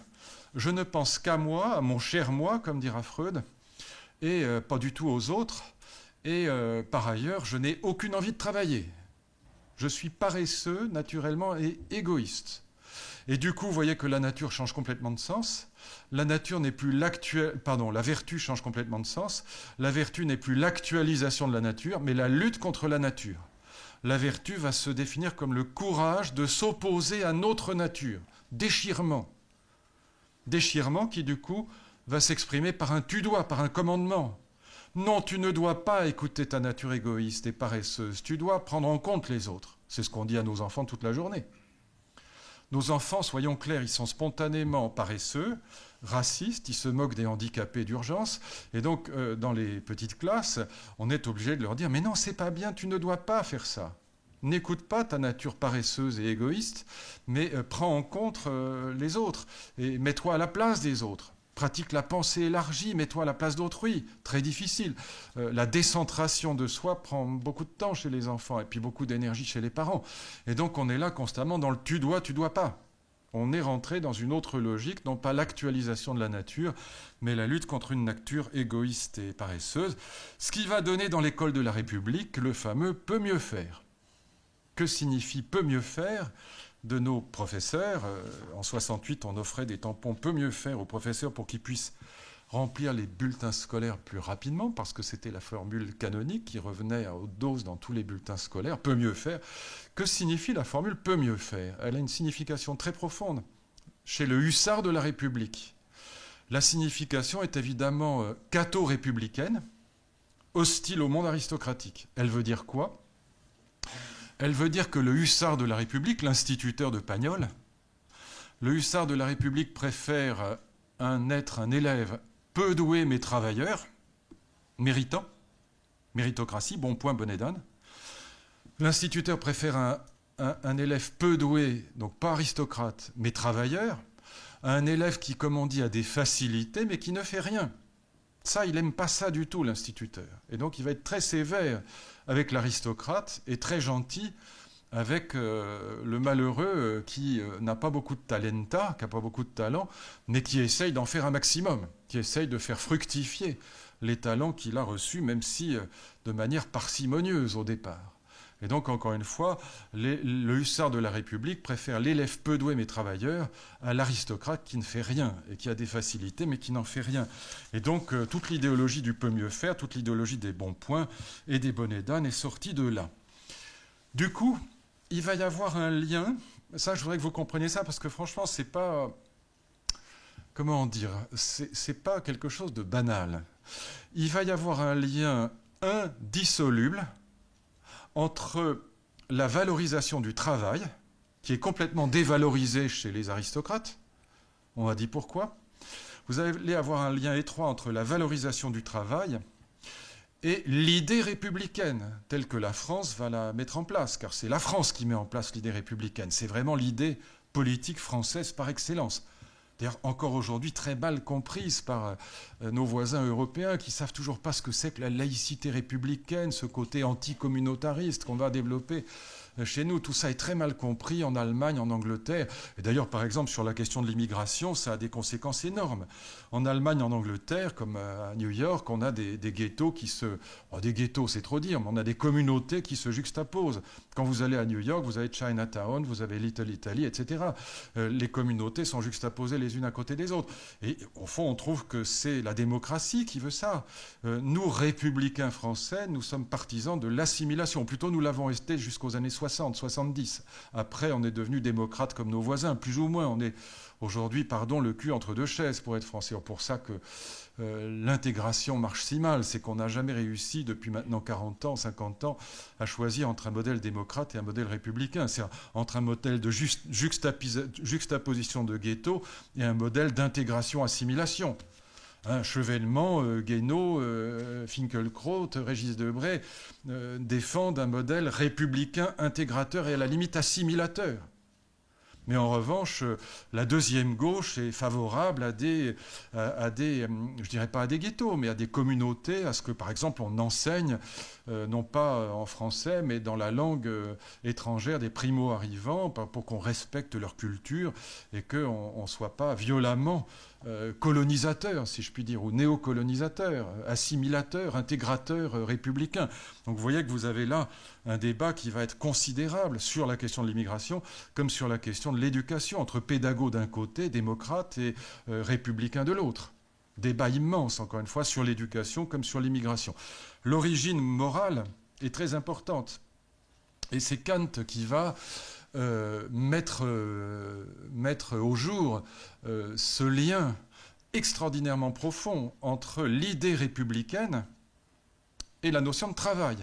je ne pense qu'à moi, à mon cher moi, comme dira Freud, et pas du tout aux autres. Et par ailleurs, je n'ai aucune envie de travailler. Je suis paresseux, naturellement, et égoïste. Et du coup, vous voyez que la nature change complètement de sens. La nature n'est plus la vertu change complètement de sens. La vertu n'est plus l'actualisation de la nature, mais la lutte contre la nature. La vertu va se définir comme le courage de s'opposer à notre nature. Déchirement. Déchirement qui, du coup, va s'exprimer par un tu dois, par un commandement. Non, tu ne dois pas écouter ta nature égoïste et paresseuse. Tu dois prendre en compte les autres. C'est ce qu'on dit à nos enfants toute la journée. Nos enfants, soyons clairs, ils sont spontanément paresseux, racistes, ils se moquent des handicapés d'urgence. Et donc, dans les petites classes, on est obligé de leur dire « Mais non, c'est pas bien, tu ne dois pas faire ça. N'écoute pas ta nature paresseuse et égoïste, mais prends en compte les autres et mets-toi à la place des autres. Pratique la pensée élargie, mets-toi à la place d'autrui. Très difficile. La décentration de soi prend beaucoup de temps chez les enfants et puis beaucoup d'énergie chez les parents. Et donc on est là constamment dans le tu dois pas. On est rentré dans une autre logique, non pas l'actualisation de la nature, mais la lutte contre une nature égoïste et paresseuse, ce qui va donner dans l'école de la République le fameux « peut mieux faire ». Que signifie « peut mieux faire » de nos professeurs? En 68, on offrait des tampons « peut mieux faire » aux professeurs pour qu'ils puissent remplir les bulletins scolaires plus rapidement, parce que c'était la formule canonique qui revenait à haute dose dans tous les bulletins scolaires, peut mieux faire. Que signifie la formule peut mieux faire? Elle a une signification très profonde. Chez le hussard de la République, la signification est évidemment catho-républicaine, hostile au monde aristocratique. Elle veut dire quoi? Elle veut dire que le hussard de la République, l'instituteur de Pagnol, le hussard de la République préfère un élève peu doué mais travailleur, méritant, méritocratie, bon point, bonnet d'âne. L'instituteur préfère un élève peu doué, donc pas aristocrate, mais travailleur, à un élève qui, comme on dit, a des facilités, mais qui ne fait rien. Ça, il n'aime pas ça du tout, l'instituteur. Et donc, il va être très sévère avec l'aristocrate et très gentil avec le malheureux qui n'a pas beaucoup de talenta, qui n'a pas beaucoup de talent, mais qui essaye d'en faire un maximum, qui essaye de faire fructifier les talents qu'il a reçus, même si de manière parcimonieuse au départ. Et donc, encore une fois, le hussard de la République préfère l'élève peu doué mais travailleur à l'aristocrate qui ne fait rien et qui a des facilités mais qui n'en fait rien. Et donc, toute l'idéologie du peut mieux faire, toute l'idéologie des bons points et des bonnets d'âne est sortie de là. Du coup, il va y avoir un lien. Ça, je voudrais que vous compreniez ça parce que franchement, c'est pas... Comment dire? C'est pas quelque chose de banal. Il va y avoir un lien indissoluble entre la valorisation du travail, qui est complètement dévalorisée chez les aristocrates. On a dit pourquoi. Vous allez avoir un lien étroit entre la valorisation du travail et l'idée républicaine, telle que la France va la mettre en place, car c'est la France qui met en place l'idée républicaine. C'est vraiment l'idée politique française par excellence. D'ailleurs, encore aujourd'hui, très mal comprise par nos voisins européens qui ne savent toujours pas ce que c'est que la laïcité républicaine, ce côté anticommunautariste qu'on va développer chez nous. Tout ça est très mal compris en Allemagne, en Angleterre. Et d'ailleurs, par exemple, sur la question de l'immigration, ça a des conséquences énormes. En Allemagne, en Angleterre, comme à New York, on a des ghettos qui se... Oh, des ghettos, c'est trop dire, mais on a des communautés qui se juxtaposent. Quand vous allez à New York, vous avez Chinatown, vous avez Little Italy, etc. Les communautés sont juxtaposées les unes à côté des autres. Et au fond, on trouve que c'est la démocratie qui veut ça. Nous, républicains français, nous sommes partisans de l'assimilation. Plutôt, nous l'avons été jusqu'aux années 60, 70. Après, on est devenu démocrate comme nos voisins, plus ou moins. On est aujourd'hui, le cul entre deux chaises pour être français. C'est pour ça que l'intégration marche si mal. C'est qu'on n'a jamais réussi, depuis maintenant 40 ans, 50 ans, à choisir entre un modèle démocrate et un modèle républicain. C'est entre un modèle de juxtaposition de ghetto et un modèle d'intégration-assimilation. Chevènement, Guénaud, Finkielkraut, Régis Debray défendent un modèle républicain intégrateur et à la limite assimilateur. Mais en revanche, la deuxième gauche est favorable à des, je dirais pas à des ghettos, mais à des communautés, à ce que, par exemple, on enseigne, non pas en français, mais dans la langue étrangère des primo-arrivants, pour qu'on respecte leur culture et qu'on ne soit pas violemment colonisateur, si je puis dire, ou néocolonisateur, assimilateur, intégrateur, républicain. Donc vous voyez que vous avez là un débat qui va être considérable sur la question de l'immigration, comme sur la question de l'éducation, entre pédagogues d'un côté, démocrates et républicains de l'autre. Débat immense, encore une fois, sur l'éducation comme sur l'immigration. L'origine morale est très importante. Et c'est Kant qui va mettre au jour ce lien extraordinairement profond entre l'idée républicaine et la notion de travail,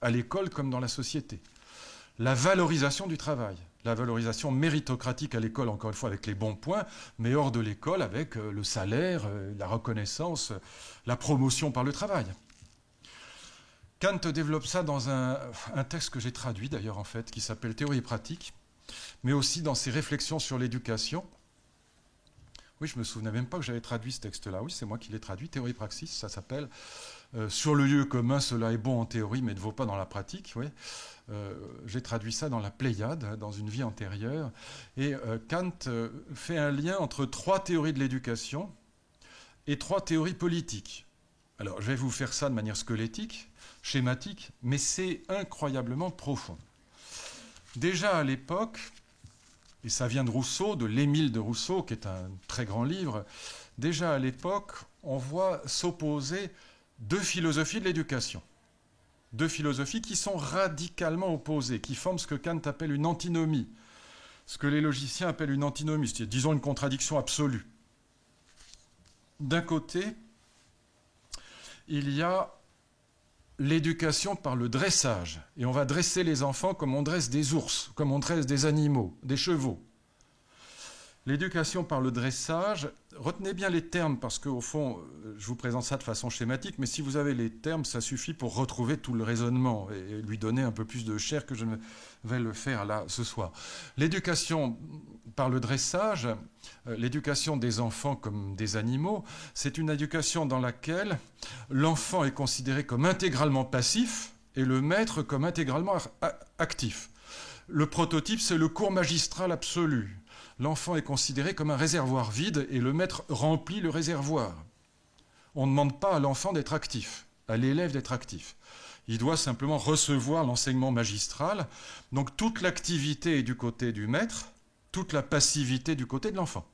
à l'école comme dans la société. La valorisation du travail, la valorisation méritocratique à l'école, encore une fois, avec les bons points, mais hors de l'école, avec le salaire, la reconnaissance, la promotion par le travail. Kant développe ça dans un texte que j'ai traduit d'ailleurs en fait, qui s'appelle Théorie et pratique, mais aussi dans ses réflexions sur l'éducation. Oui, je me souvenais même pas que j'avais traduit ce texte-là. Oui, c'est moi qui l'ai traduit. Théorie praxis, ça s'appelle. Sur le lieu commun, cela est bon en théorie, mais ne vaut pas dans la pratique. Oui. J'ai traduit ça dans la Pléiade, dans une vie antérieure. Et Kant fait un lien entre 3 théories de l'éducation et 3 théories politiques. Alors, je vais vous faire ça de manière squelettique, schématique, mais c'est incroyablement profond. Déjà à l'époque, et ça vient de Rousseau, de l'Émile de Rousseau, qui est un très grand livre, déjà à l'époque, on voit s'opposer 2 philosophies de l'éducation. 2 philosophies qui sont radicalement opposées, qui forment ce que Kant appelle une antinomie, ce que les logiciens appellent une antinomie, c'est-à-dire, disons, une contradiction absolue. D'un côté, il y a l'éducation par le dressage, et on va dresser les enfants comme on dresse des ours, comme on dresse des animaux, des chevaux. L'éducation par le dressage, retenez bien les termes, parce qu'au fond, je vous présente ça de façon schématique, mais si vous avez les termes, ça suffit pour retrouver tout le raisonnement et lui donner un peu plus de chair que je ne vais le faire là ce soir. L'éducation par le dressage, l'éducation des enfants comme des animaux, c'est une éducation dans laquelle l'enfant est considéré comme intégralement passif et le maître comme intégralement actif. Le prototype, c'est le cours magistral absolu. L'enfant est considéré comme un réservoir vide et le maître remplit le réservoir. On ne demande pas à l'enfant d'être actif, à l'élève d'être actif. Il doit simplement recevoir l'enseignement magistral. Donc toute l'activité est du côté du maître, toute la passivité du côté de l'enfant.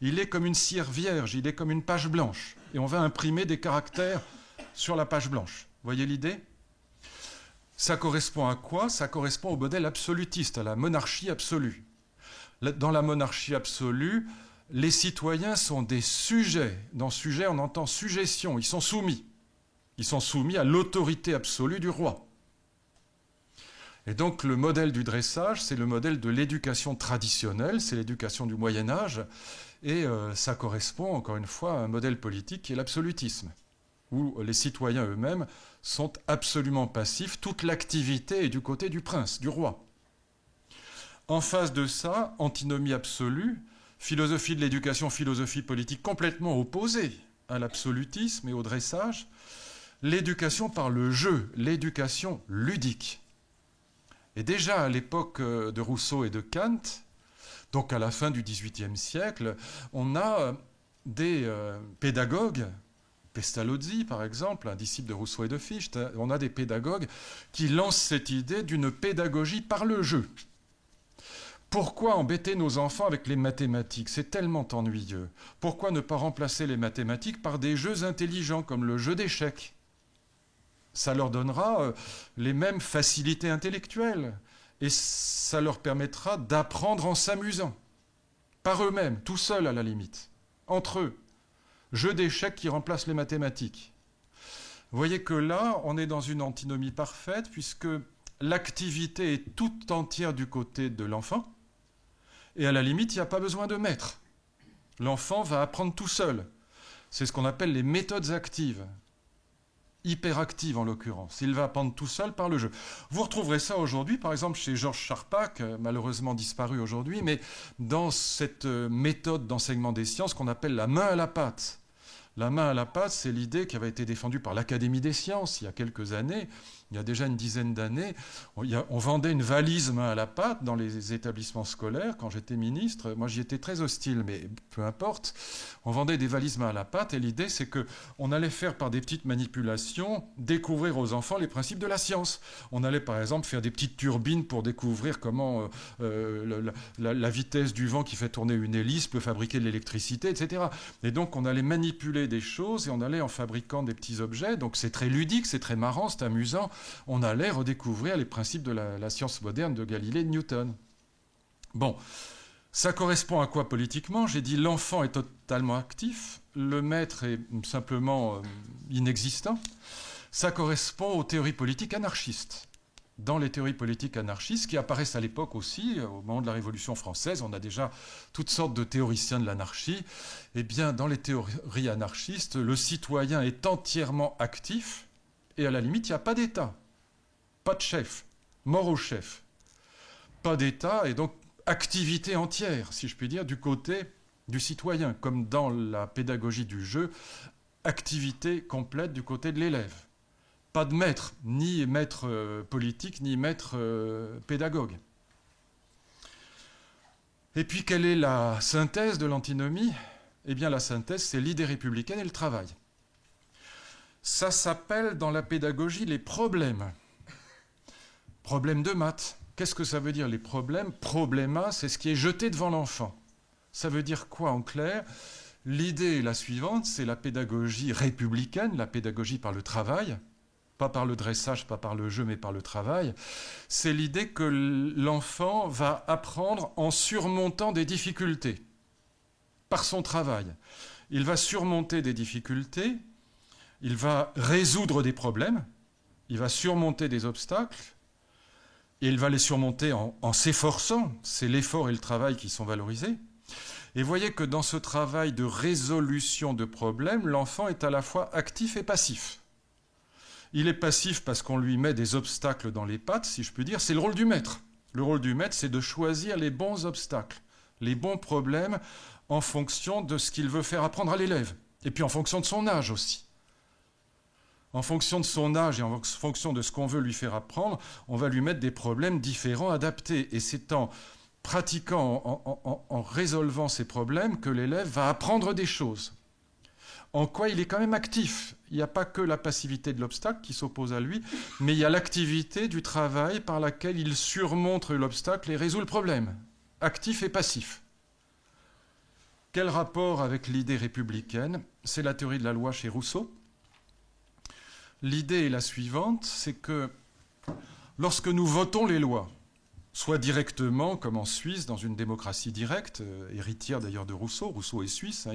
Il est comme une cire vierge, il est comme une page blanche. Et on va imprimer des caractères sur la page blanche. Voyez l'idée ? Ça correspond à quoi ? Ça correspond au modèle absolutiste, à la monarchie absolue. Dans la monarchie absolue, les citoyens sont des sujets. Dans sujet, on entend sujétion, ils sont soumis. Ils sont soumis à l'autorité absolue du roi. Et donc le modèle du dressage, c'est le modèle de l'éducation traditionnelle, c'est l'éducation du Moyen-Âge, et ça correspond encore une fois à un modèle politique qui est l'absolutisme, où les citoyens eux-mêmes sont absolument passifs, toute l'activité est du côté du prince, du roi. En face de ça, antinomie absolue, philosophie de l'éducation, philosophie politique complètement opposée à l'absolutisme et au dressage, l'éducation par le jeu, l'éducation ludique. Et déjà à l'époque de Rousseau et de Kant, donc à la fin du XVIIIe siècle, on a des pédagogues, Pestalozzi par exemple, un disciple de Rousseau et de Fichte, on a des pédagogues qui lancent cette idée d'une pédagogie par le jeu. Pourquoi embêter nos enfants avec les mathématiques ? C'est tellement ennuyeux. Pourquoi ne pas remplacer les mathématiques par des jeux intelligents comme le jeu d'échecs ? Ça leur donnera les mêmes facilités intellectuelles et ça leur permettra d'apprendre en s'amusant, par eux-mêmes, tout seuls à la limite, entre eux. Jeu d'échecs qui remplace les mathématiques. Vous voyez que là, on est dans une antinomie parfaite puisque l'activité est toute entière du côté de l'enfant. Et à la limite, il n'y a pas besoin de maître. L'enfant va apprendre tout seul. C'est ce qu'on appelle les méthodes actives. Hyperactives en l'occurrence. Il va apprendre tout seul par le jeu. Vous retrouverez ça aujourd'hui, par exemple, chez Georges Charpak, malheureusement disparu aujourd'hui, mais dans cette méthode d'enseignement des sciences qu'on appelle la main à la pâte. La main à la pâte, c'est l'idée qui avait été défendue par l'Académie des sciences il y a quelques années, il y a déjà une dizaine d'années. On vendait une valise main à la pâte dans les établissements scolaires. Quand j'étais ministre, moi j'y étais très hostile, mais peu importe. On vendait des valises main à la pâte et l'idée c'est qu'on allait faire par des petites manipulations découvrir aux enfants les principes de la science. On allait par exemple faire des petites turbines pour découvrir comment la vitesse du vent qui fait tourner une hélice peut fabriquer de l'électricité, etc. Et donc on allait manipuler des choses et on allait en fabriquant des petits objets. Donc c'est très ludique, c'est très marrant, c'est amusant. On allait redécouvrir les principes de la science moderne de Galilée et de Newton. Bon, ça correspond à quoi politiquement ? J'ai dit l'enfant est totalement actif, le maître est simplement inexistant. Ça correspond aux théories politiques anarchistes. Dans les théories politiques anarchistes, qui apparaissent à l'époque aussi, au moment de la Révolution française, on a déjà toutes sortes de théoriciens de l'anarchie. Eh bien, dans les théories anarchistes, le citoyen est entièrement actif, et à la limite, il n'y a pas d'État, pas de chef, mort au chef. Pas d'État, et donc activité entière, si je puis dire, du côté du citoyen, comme dans la pédagogie du jeu, activité complète du côté de l'élève. Pas de maître, ni maître politique, ni maître pédagogue. Et puis, quelle est la synthèse de l'antinomie? Eh bien, la synthèse, c'est l'idée républicaine et le travail. Ça s'appelle dans la pédagogie les problèmes. Problèmes de maths. Qu'est-ce que ça veut dire les problèmes? Probléma, c'est ce qui est jeté devant l'enfant. Ça veut dire quoi en clair? L'idée est la suivante, c'est la pédagogie républicaine, la pédagogie par le travail, pas par le dressage, pas par le jeu, mais par le travail. C'est l'idée que l'enfant va apprendre en surmontant des difficultés, par son travail. Il va surmonter des difficultés, il va résoudre des problèmes, il va surmonter des obstacles, et il va les surmonter en s'efforçant. C'est l'effort et le travail qui sont valorisés. Et voyez que dans ce travail de résolution de problèmes, l'enfant est à la fois actif et passif. Il est passif parce qu'on lui met des obstacles dans les pattes, si je puis dire. C'est le rôle du maître. Le rôle du maître, c'est de choisir les bons obstacles, les bons problèmes en fonction de ce qu'il veut faire apprendre à l'élève. Et puis en fonction de son âge aussi. En fonction de son âge et en fonction de ce qu'on veut lui faire apprendre, on va lui mettre des problèmes différents, adaptés. Et c'est en pratiquant, en résolvant ces problèmes, que l'élève va apprendre des choses. En quoi il est quand même actif. Il n'y a pas que la passivité de l'obstacle qui s'oppose à lui, mais il y a l'activité du travail par laquelle il surmonte l'obstacle et résout le problème. Actif et passif. Quel rapport avec l'idée républicaine? C'est la théorie de la loi chez Rousseau. L'idée est la suivante, c'est que lorsque nous votons les lois, soit directement, comme en Suisse, dans une démocratie directe, héritière d'ailleurs de Rousseau. Rousseau est suisse, hein,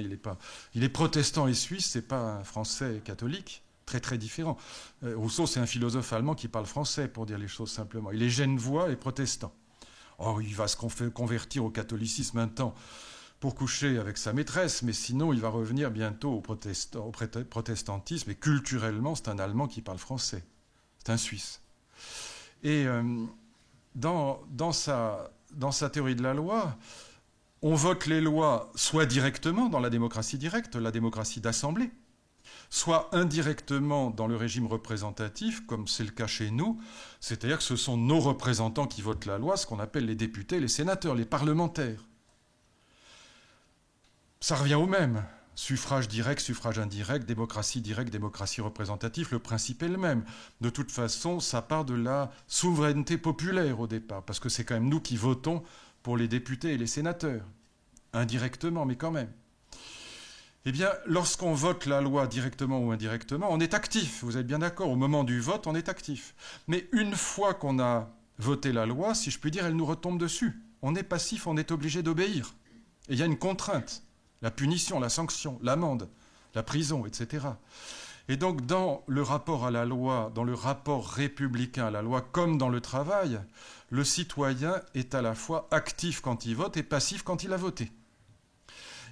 il est protestant et suisse, c'est pas un français catholique, très très différent. Rousseau, c'est un philosophe allemand qui parle français, pour dire les choses simplement. Il est genevois et protestant. Or, il va se convertir au catholicisme un temps pour coucher avec sa maîtresse, mais sinon, il va revenir bientôt au protestantisme, et culturellement, c'est un Allemand qui parle français. C'est un Suisse. Et dans sa théorie de la loi, on vote les lois soit directement dans la démocratie directe, la démocratie d'assemblée, soit indirectement dans le régime représentatif, comme c'est le cas chez nous, c'est-à-dire que ce sont nos représentants qui votent la loi, ce qu'on appelle les députés, les sénateurs, les parlementaires. Ça revient au même. Suffrage direct, suffrage indirect, démocratie directe, démocratie représentative, le principe est le même. De toute façon, ça part de la souveraineté populaire au départ, parce que c'est quand même nous qui votons pour les députés et les sénateurs. Indirectement, mais quand même. Eh bien, lorsqu'on vote la loi directement ou indirectement, on est actif, vous êtes bien d'accord. Au moment du vote, on est actif. Mais une fois qu'on a voté la loi, si je puis dire, elle nous retombe dessus. On est passif, on est obligé d'obéir. Et il y a une contrainte. La punition, la sanction, l'amende, la prison, etc. Et donc, dans le rapport à la loi, dans le rapport républicain à la loi, comme dans le travail, le citoyen est à la fois actif quand il vote et passif quand il a voté.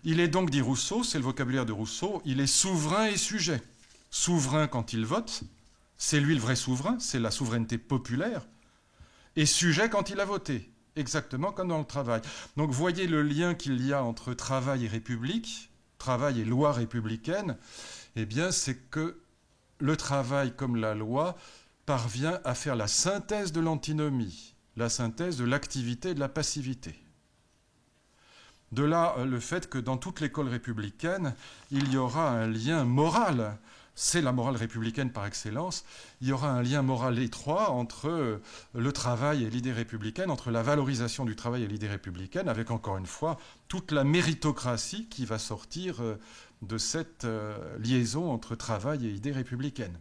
Il est donc, dit Rousseau, c'est le vocabulaire de Rousseau, il est souverain et sujet. Souverain quand il vote, c'est lui le vrai souverain, c'est la souveraineté populaire, et sujet quand il a voté. Exactement comme dans le travail. Donc voyez le lien qu'il y a entre travail et république, travail et loi républicaine, eh bien c'est que le travail comme la loi parvient à faire la synthèse de l'antinomie, la synthèse de l'activité et de la passivité. De là le fait que dans toute l'école républicaine, il y aura un lien moral. C'est la morale républicaine par excellence, il y aura un lien moral étroit entre le travail et l'idée républicaine, entre la valorisation du travail et l'idée républicaine, avec encore une fois toute la méritocratie qui va sortir de cette liaison entre travail et idée républicaine.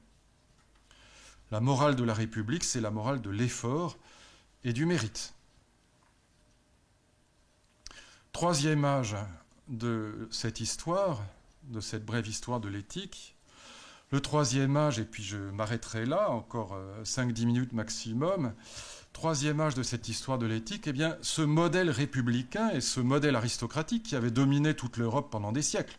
La morale de la République, c'est la morale de l'effort et du mérite. Troisième âge de cette histoire, de cette brève histoire de l'éthique, le troisième âge, et puis je m'arrêterai là, encore 5-10 minutes maximum, troisième âge de cette histoire de l'éthique, eh bien, ce modèle républicain et ce modèle aristocratique qui avait dominé toute l'Europe pendant des siècles,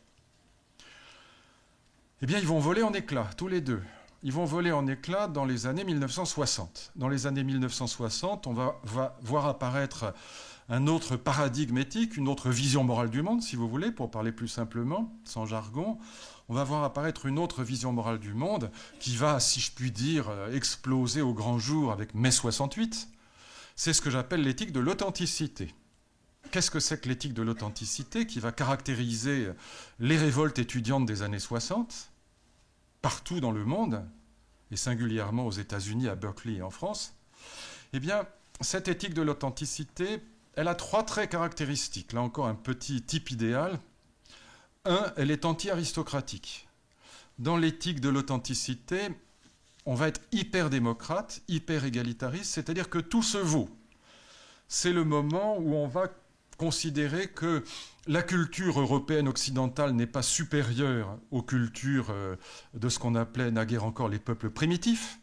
eh bien, ils vont voler en éclats, tous les deux. ils vont voler en éclats dans les années 1960. Dans les années 1960, on va voir apparaître un autre paradigme éthique, une autre vision morale du monde, si vous voulez, pour parler plus simplement, sans jargon. On va voir apparaître une autre vision morale du monde qui va, si je puis dire, exploser au grand jour avec mai 68. C'est ce que j'appelle l'éthique de l'authenticité. Qu'est-ce que c'est que l'éthique de l'authenticité qui va caractériser les révoltes étudiantes des années 60, partout dans le monde, et singulièrement aux États-Unis, à Berkeley et en France? Eh bien, cette éthique de l'authenticité, elle a 3 traits caractéristiques. Là encore, un petit type idéal. 1, elle est anti-aristocratique. Dans l'éthique de l'authenticité, on va être hyper démocrate, hyper égalitariste, c'est-à-dire que tout se vaut. C'est le moment où on va considérer que la culture européenne occidentale n'est pas supérieure aux cultures de ce qu'on appelait naguère encore les peuples primitifs,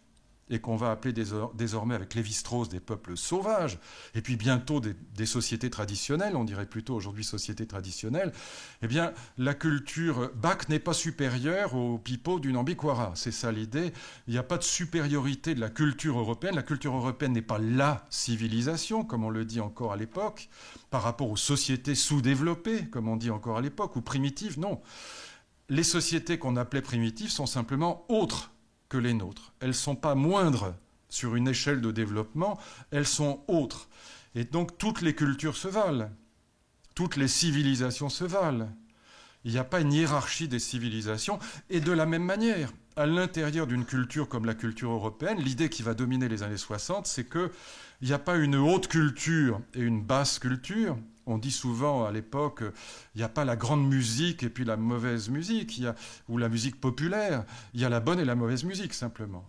et qu'on va appeler désormais avec Lévi-Strauss des peuples sauvages, et puis bientôt des sociétés traditionnelles, on dirait plutôt aujourd'hui sociétés traditionnelles. Eh bien, la culture Bach n'est pas supérieure au pipeau du Nambiquara. C'est ça l'idée. Il n'y a pas de supériorité de la culture européenne. La culture européenne n'est pas la civilisation, comme on le dit encore à l'époque, par rapport aux sociétés sous-développées, comme on dit encore à l'époque, ou primitives. Non. Les sociétés qu'on appelait primitives sont simplement autres que les nôtres. Elles ne sont pas moindres sur une échelle de développement, elles sont autres. Et donc toutes les cultures se valent, toutes les civilisations se valent. Il n'y a pas une hiérarchie des civilisations. Et de la même manière, à l'intérieur d'une culture comme la culture européenne, l'idée qui va dominer les années 60, c'est qu'il n'y a pas une haute culture et une basse culture. On dit souvent à l'époque, il n'y a pas la grande musique et puis la mauvaise musique, ou la musique populaire. Il y a la bonne et la mauvaise musique, simplement.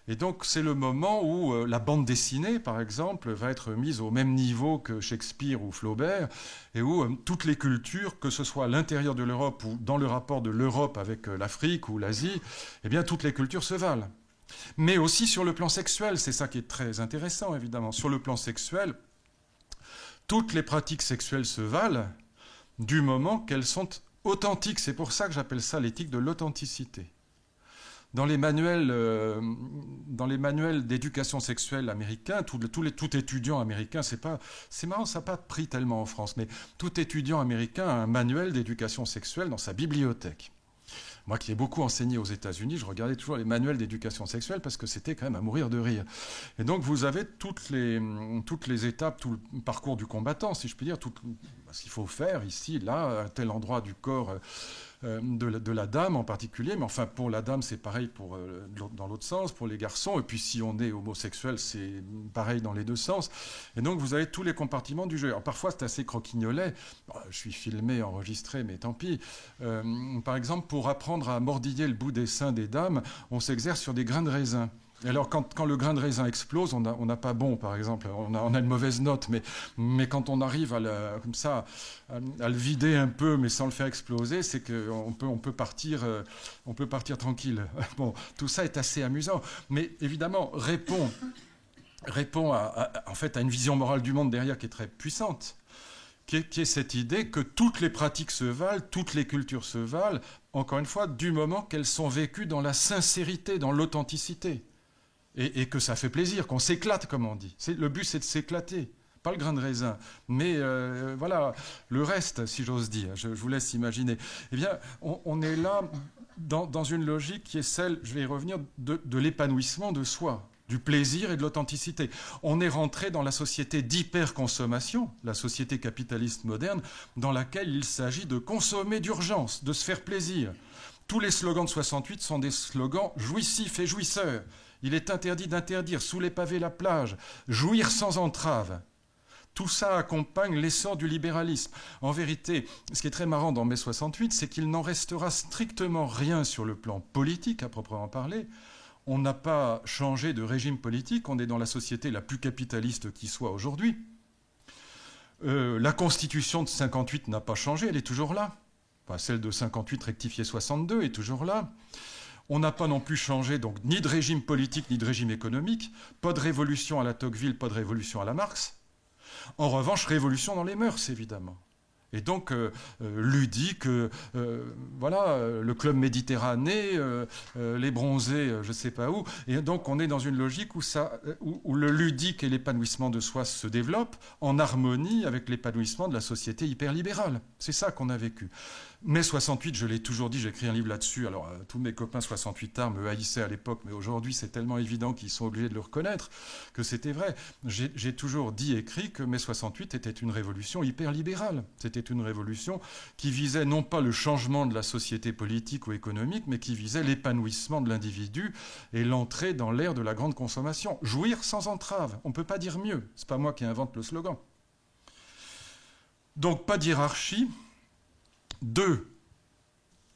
Et donc, c'est le moment où la bande dessinée, par exemple, va être mise au même niveau que Shakespeare ou Flaubert, et où toutes les cultures, que ce soit à l'intérieur de l'Europe ou dans le rapport de l'Europe avec l'Afrique ou l'Asie, eh bien, toutes les cultures se valent. Mais aussi sur le plan sexuel, c'est ça qui est très intéressant, évidemment. Sur le plan sexuel, toutes les pratiques sexuelles se valent du moment qu'elles sont authentiques. C'est pour ça que j'appelle ça l'éthique de l'authenticité. Dans les manuels d'éducation sexuelle américains, tout étudiant américain, c'est marrant, ça n'a pas pris tellement en France, mais tout étudiant américain a un manuel d'éducation sexuelle dans sa bibliothèque. Moi qui ai beaucoup enseigné aux États-Unis, je regardais toujours les manuels d'éducation sexuelle parce que c'était quand même à mourir de rire. Et donc vous avez toutes les étapes, tout le parcours du combattant, si je puis dire, ce qu'il faut faire ici, là, à tel endroit du corps de la dame en particulier. Mais enfin, pour la dame, c'est pareil dans l'autre sens, pour les garçons. Et puis si on est homosexuel, c'est pareil dans les deux sens. Et donc vous avez tous les compartiments du jeu. Alors parfois, c'est assez croquignolet. Bon, je suis filmé, enregistré, mais tant pis. Par exemple, pour apprendre à mordiller le bout des seins des dames, on s'exerce sur des grains de raisin. Et alors, quand le grain de raisin explose, on n'a pas bon, par exemple, on a une mauvaise note, mais quand on arrive comme ça, à le vider un peu, mais sans le faire exploser, c'est qu'on peut partir tranquille. Bon, tout ça est assez amusant, mais évidemment, répond en fait, à une vision morale du monde derrière qui est très puissante, qui est cette idée que toutes les pratiques se valent, toutes les cultures se valent, encore une fois, du moment qu'elles sont vécues dans la sincérité, dans l'authenticité. Et que ça fait plaisir, qu'on s'éclate, comme on dit. Le but, c'est de s'éclater, pas le grain de raisin. Mais voilà, le reste, si j'ose dire, je vous laisse imaginer. Eh bien, on est là dans une logique qui est celle, je vais y revenir, de l'épanouissement de soi, du plaisir et de l'authenticité. On est rentré dans la société d'hyperconsommation, la société capitaliste moderne, dans laquelle il s'agit de consommer d'urgence, de se faire plaisir. Tous les slogans de 68 sont des slogans jouissifs et jouisseurs. Il est interdit d'interdire, sous les pavés la plage, jouir sans entrave. Tout ça accompagne l'essor du libéralisme. En vérité, ce qui est très marrant dans mai 68, c'est qu'il n'en restera strictement rien sur le plan politique, à proprement parler. On n'a pas changé de régime politique, on est dans la société la plus capitaliste qui soit aujourd'hui. La constitution de 58 n'a pas changé, elle est toujours là. Enfin, celle de 58 rectifiée 62 est toujours là. On n'a pas non plus changé donc ni de régime politique ni de régime économique. Pas de révolution à la Tocqueville, pas de révolution à la Marx. En revanche, révolution dans les mœurs, évidemment. Et donc, ludique, voilà, le club méditerranéen, les bronzés, je ne sais pas où. Et donc, on est dans une logique où le ludique et l'épanouissement de soi se développent en harmonie avec l'épanouissement de la société hyperlibérale. C'est ça qu'on a vécu. Mai 68, je l'ai toujours dit, j'ai écrit un livre là-dessus. Alors, tous mes copains 68ards me haïssaient à l'époque, mais aujourd'hui, c'est tellement évident qu'ils sont obligés de le reconnaître que c'était vrai. J'ai toujours dit et écrit que mai 68 était une révolution hyperlibérale. C'était une révolution qui visait non pas le changement de la société politique ou économique, mais qui visait l'épanouissement de l'individu et l'entrée dans l'ère de la grande consommation. Jouir sans entrave. On ne peut pas dire mieux. C'est pas moi qui invente le slogan. Donc, pas de hiérarchie.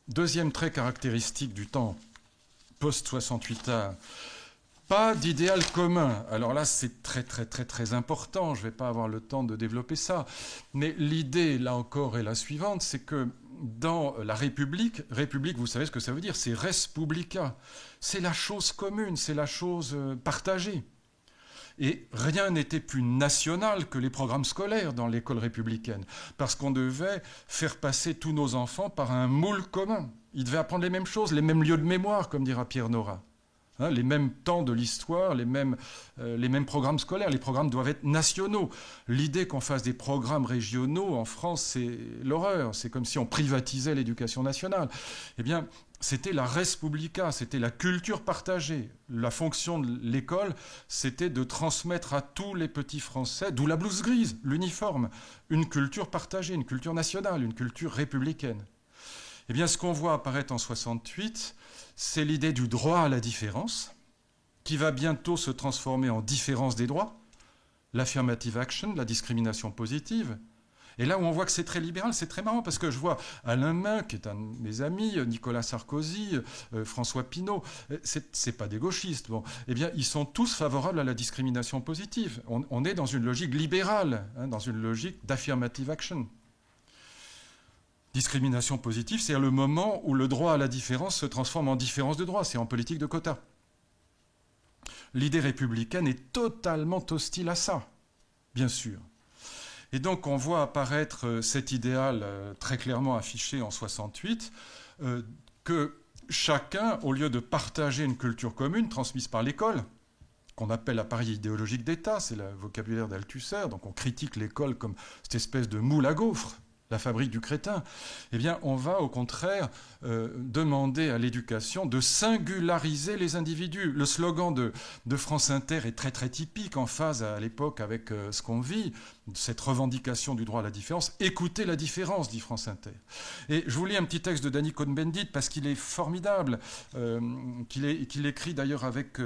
Deuxième trait caractéristique du temps post-68A, pas d'idéal commun. Alors là, c'est très, très, très, très important. Je ne vais pas avoir le temps de développer ça. Mais l'idée, là encore, est la suivante, c'est que dans la République, vous savez ce que ça veut dire, c'est res publica. C'est la chose commune, c'est la chose partagée. Et rien n'était plus national que les programmes scolaires dans l'école républicaine, parce qu'on devait faire passer tous nos enfants par un moule commun. Ils devaient apprendre les mêmes choses, les mêmes lieux de mémoire, comme dira Pierre Nora. Hein, les mêmes temps de l'histoire, les mêmes programmes scolaires. Les programmes doivent être nationaux. L'idée qu'on fasse des programmes régionaux en France, c'est l'horreur. C'est comme si on privatisait l'éducation nationale. Eh bien, c'était la res publica, c'était la culture partagée. La fonction de l'école, c'était de transmettre à tous les petits Français, d'où la blouse grise, l'uniforme, une culture partagée, une culture nationale, une culture républicaine. Eh bien, ce qu'on voit apparaître en 68, c'est l'idée du droit à la différence, qui va bientôt se transformer en différence des droits, l'affirmative action, la discrimination positive. Et là où on voit que c'est très libéral, c'est très marrant, parce que je vois Alain Min, qui est un de mes amis, Nicolas Sarkozy, François Pinault, c'est pas des gauchistes. Bon, eh bien, ils sont tous favorables à la discrimination positive. On est dans une logique libérale, hein, dans une logique d'affirmative action. Discrimination positive, c'est le moment où le droit à la différence se transforme en différence de droit, c'est en politique de quotas. L'idée républicaine est totalement hostile à ça, bien sûr. Et donc on voit apparaître cet idéal très clairement affiché en 68, que chacun, au lieu de partager une culture commune transmise par l'école, qu'on appelle l'appareil idéologique d'État, c'est le vocabulaire d'Althusser, donc on critique l'école comme cette espèce de moule à gaufres, la fabrique du crétin, eh bien, on va au contraire demander à l'éducation de singulariser les individus. Le slogan de France Inter est très très typique, en phase à l'époque avec ce qu'on vit, cette revendication du droit à la différence. Écoutez la différence, dit France Inter. Et je vous lis un petit texte de Danny Cohn-Bendit parce qu'il est formidable, qu'il écrit d'ailleurs avec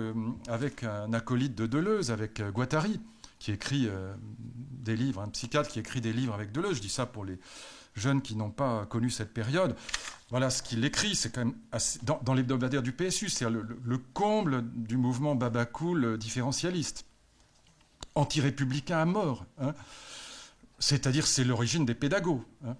un acolyte de Deleuze, avec Guattari, qui écrit des livres, un psychiatre qui écrit des livres avec Deleuze. Je dis ça pour les jeunes qui n'ont pas connu cette période. Voilà ce qu'il écrit, c'est quand même assez, dans l'hebdomadaire du PSU, c'est le comble du mouvement babacool différentialiste, anti-républicain à mort. Hein. C'est-à-dire c'est l'origine des pédagogues. Hein.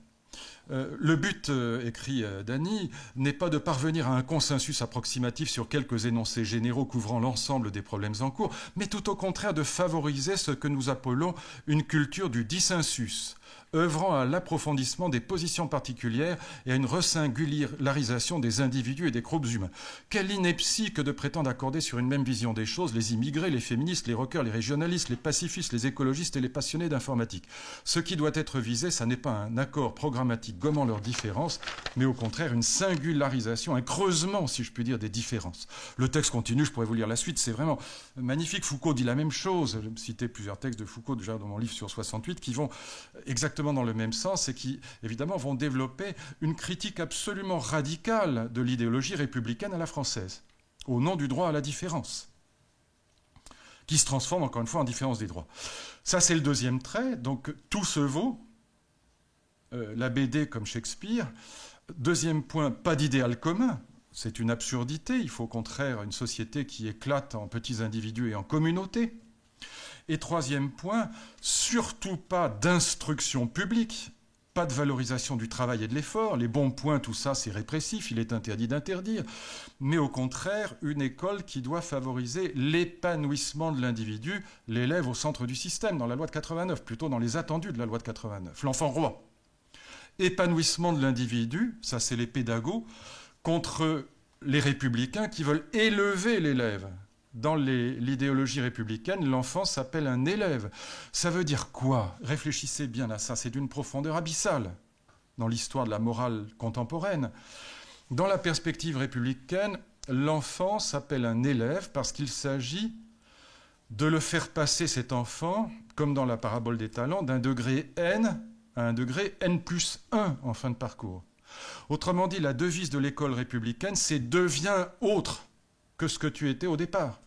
Le but, écrit Dany, n'est pas de parvenir à un consensus approximatif sur quelques énoncés généraux couvrant l'ensemble des problèmes en cours, mais tout au contraire de favoriser ce que nous appelons une culture du dissensus, œuvrant à l'approfondissement des positions particulières et à une resingularisation des individus et des groupes humains. Quelle ineptie que de prétendre accorder sur une même vision des choses les immigrés, les féministes, les rockers, les régionalistes, les pacifistes, les écologistes et les passionnés d'informatique. Ce qui doit être visé, ça n'est pas un accord programmatique gommant leurs différences, mais au contraire une singularisation, un creusement, si je puis dire, des différences. Le texte continue, je pourrais vous lire la suite, c'est vraiment magnifique. Foucault dit la même chose. Je vais citer plusieurs textes de Foucault déjà dans mon livre sur 68 qui vont exactement dans le même sens et qui, évidemment, vont développer une critique absolument radicale de l'idéologie républicaine à la française, au nom du droit à la différence, qui se transforme, encore une fois, en différence des droits. Ça, c'est le deuxième trait. Donc, tout se vaut. La BD comme Shakespeare. Deuxième point, pas d'idéal commun. C'est une absurdité. Il faut au contraire une société qui éclate en petits individus et en communautés. Et troisième point, surtout pas d'instruction publique, pas de valorisation du travail et de l'effort. Les bons points, tout ça, c'est répressif, il est interdit d'interdire. Mais au contraire, une école qui doit favoriser l'épanouissement de l'individu, l'élève au centre du système, dans la loi de 89, plutôt dans les attendus de la loi de 89. L'enfant roi. épanouissement de l'individu, ça c'est les pédagogues, contre les républicains qui veulent élever l'élève. Dans l'idéologie républicaine, l'enfant s'appelle un élève. Ça veut dire quoi? Réfléchissez bien à ça, c'est d'une profondeur abyssale dans l'histoire de la morale contemporaine. Dans la perspective républicaine, l'enfant s'appelle un élève parce qu'il s'agit de le faire passer, cet enfant, comme dans la parabole des talents, d'un degré n à un degré n plus 1 en fin de parcours. Autrement dit, la devise de l'école républicaine, c'est « deviens autre que ce que tu étais au départ ».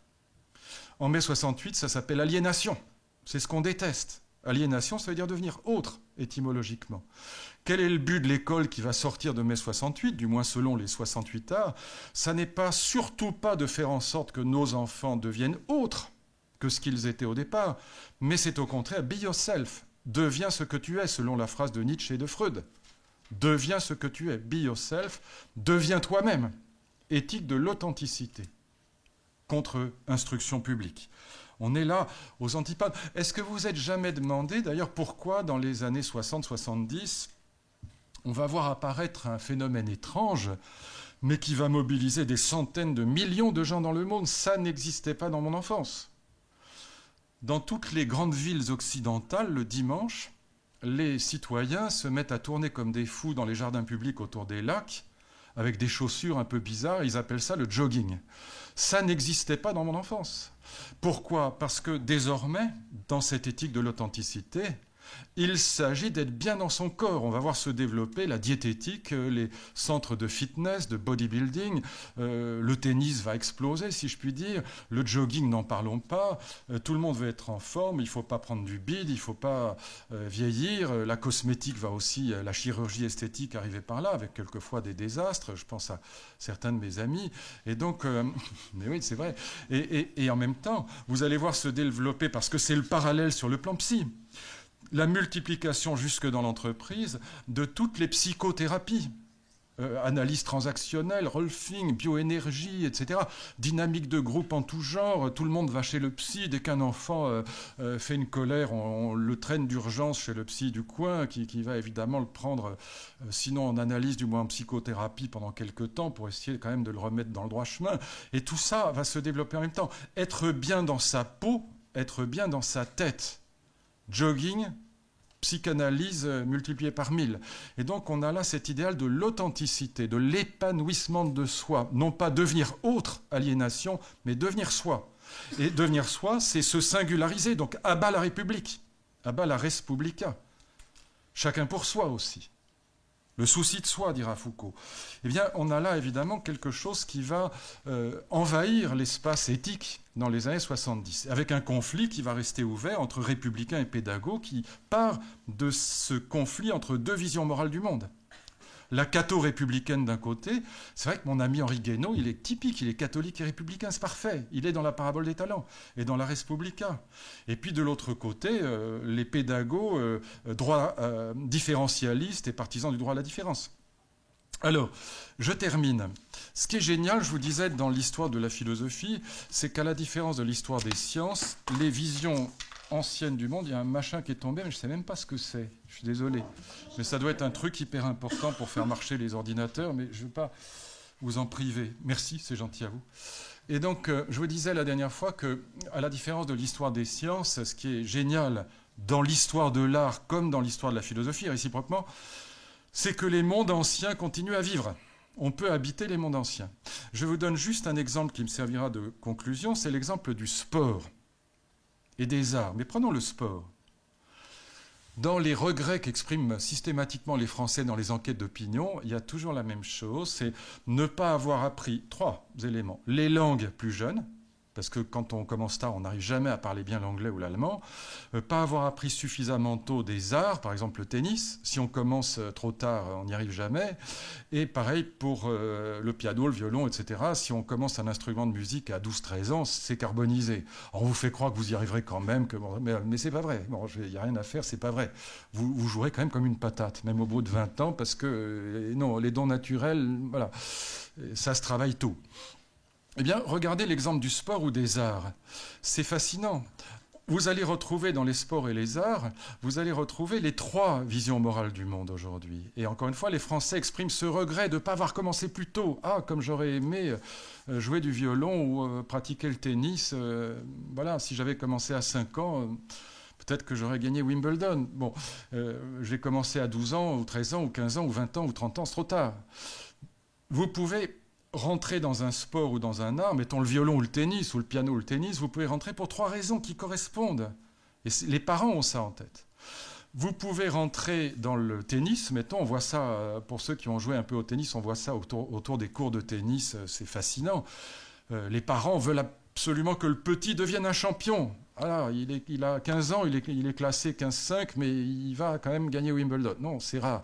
En mai 68, ça s'appelle aliénation. C'est ce qu'on déteste. Aliénation, ça veut dire devenir autre, étymologiquement. Quel est le but de l'école qui va sortir de mai 68, du moins selon les 68 arts? Ça n'est pas, surtout pas, de faire en sorte que nos enfants deviennent autres que ce qu'ils étaient au départ, mais c'est au contraire, be yourself, deviens ce que tu es, selon la phrase de Nietzsche et de Freud. Deviens ce que tu es, be yourself, deviens toi-même. Éthique de l'authenticité contre instruction publique. On est là aux antipodes. Est-ce que vous vous êtes jamais demandé, d'ailleurs, pourquoi dans les années 60-70, on va voir apparaître un phénomène étrange, mais qui va mobiliser des centaines de millions de gens dans le monde? Ça n'existait pas dans mon enfance. Dans toutes les grandes villes occidentales, le dimanche, les citoyens se mettent à tourner comme des fous dans les jardins publics autour des lacs, avec des chaussures un peu bizarres, ils appellent ça le jogging. Ça n'existait pas dans mon enfance. Pourquoi? Parce que désormais, dans cette éthique de l'authenticité, il s'agit d'être bien dans son corps. On va voir se développer la diététique, les centres de fitness, de bodybuilding. Le tennis va exploser, si je puis dire. Le jogging, n'en parlons pas. Tout le monde veut être en forme. Il ne faut pas prendre du bide. Il ne faut pas vieillir. La cosmétique va aussi, la chirurgie esthétique arriver par là, avec quelquefois des désastres. Je pense à certains de mes amis. Et donc, mais oui, c'est vrai. Et en même temps, vous allez voir se développer, parce que c'est le parallèle sur le plan psy, la multiplication jusque dans l'entreprise de toutes les psychothérapies, analyse transactionnelle, Rolfing, bioénergie, etc. Dynamique de groupe en tout genre, tout le monde va chez le psy. Dès qu'un enfant fait une colère, on le traîne d'urgence chez le psy du coin, qui va évidemment le prendre, sinon en analyse, du moins en psychothérapie pendant quelques temps, pour essayer quand même de le remettre dans le droit chemin. Et tout ça va se développer en même temps. Être bien dans sa peau, être bien dans sa tête. Jogging, psychanalyse multipliée par 1000. Et donc on a là cet idéal de l'authenticité, de l'épanouissement de soi. Non pas devenir autre, aliénation, mais devenir soi. Et devenir soi, c'est se singulariser. Donc à bas la République, à bas la res publica. Chacun pour soi aussi. Le souci de soi, dira Foucault. Eh bien, on a là évidemment quelque chose qui va envahir l'espace éthique dans les années 70, avec un conflit qui va rester ouvert entre républicains et pédagogues, qui part de ce conflit entre deux visions morales du monde. La catho-républicaine d'un côté, c'est vrai que mon ami Henri Guénaud, il est typique, il est catholique et républicain, c'est parfait. Il est dans la parabole des talents et dans la res publica. Et puis de l'autre côté, les pédagogues droit différentialistes et partisans du droit à la différence. Alors, je termine. Ce qui est génial, je vous disais, dans l'histoire de la philosophie, c'est qu'à la différence de l'histoire des sciences, les visions anciennes du monde, il y a un machin qui est tombé, mais je ne sais même pas ce que c'est. Je suis désolé. Mais ça doit être un truc hyper important pour faire marcher les ordinateurs, mais je ne veux pas vous en priver. Merci, c'est gentil à vous. Et donc, je vous disais la dernière fois qu'à la différence de l'histoire des sciences, ce qui est génial dans l'histoire de l'art comme dans l'histoire de la philosophie, réciproquement, c'est que les mondes anciens continuent à vivre. On peut habiter les mondes anciens. Je vous donne juste un exemple qui me servira de conclusion, c'est l'exemple du sport et des arts. Mais prenons le sport. Dans les regrets qu'expriment systématiquement les Français dans les enquêtes d'opinion, il y a toujours la même chose, c'est ne pas avoir appris 3 éléments. Les langues plus jeunes, parce que quand on commence tard, on n'arrive jamais à parler bien l'anglais ou l'allemand. Pas avoir appris suffisamment tôt des arts, par exemple le tennis. Si on commence trop tard, on n'y arrive jamais. Et pareil pour le piano, le violon, etc. Si on commence un instrument de musique à 12-13 ans, c'est carbonisé. On vous fait croire que vous y arriverez quand même, mais c'est pas vrai. Bon, il n'y a rien à faire, c'est pas vrai. Vous jouerez quand même comme une patate, même au bout de 20 ans, parce que non, les dons naturels, voilà, ça se travaille tôt. Eh bien, regardez l'exemple du sport ou des arts. C'est fascinant. vous allez retrouver dans les sports et les arts, vous allez retrouver les trois visions morales du monde aujourd'hui. Et encore une fois, les Français expriment ce regret de ne pas avoir commencé plus tôt. Ah, comme j'aurais aimé jouer du violon ou pratiquer le tennis. Voilà, si j'avais commencé à 5 ans, peut-être que j'aurais gagné Wimbledon. Bon, j'ai commencé à 12 ans, ou 13 ans, ou 15 ans, ou 20 ans, ou 30 ans, c'est trop tard. Vous pouvez rentrer dans un sport ou dans un art, mettons le violon ou le tennis, ou le piano ou le tennis, vous pouvez rentrer pour 3 raisons qui correspondent. Et les parents ont ça en tête. Vous pouvez rentrer dans le tennis, mettons, on voit ça, pour ceux qui ont joué un peu au tennis, on voit ça autour des cours de tennis, c'est fascinant. Les parents veulent absolument que le petit devienne un champion. Voilà, il a 15 ans, il est classé 15-5, mais il va quand même gagner Wimbledon. Non, c'est rare.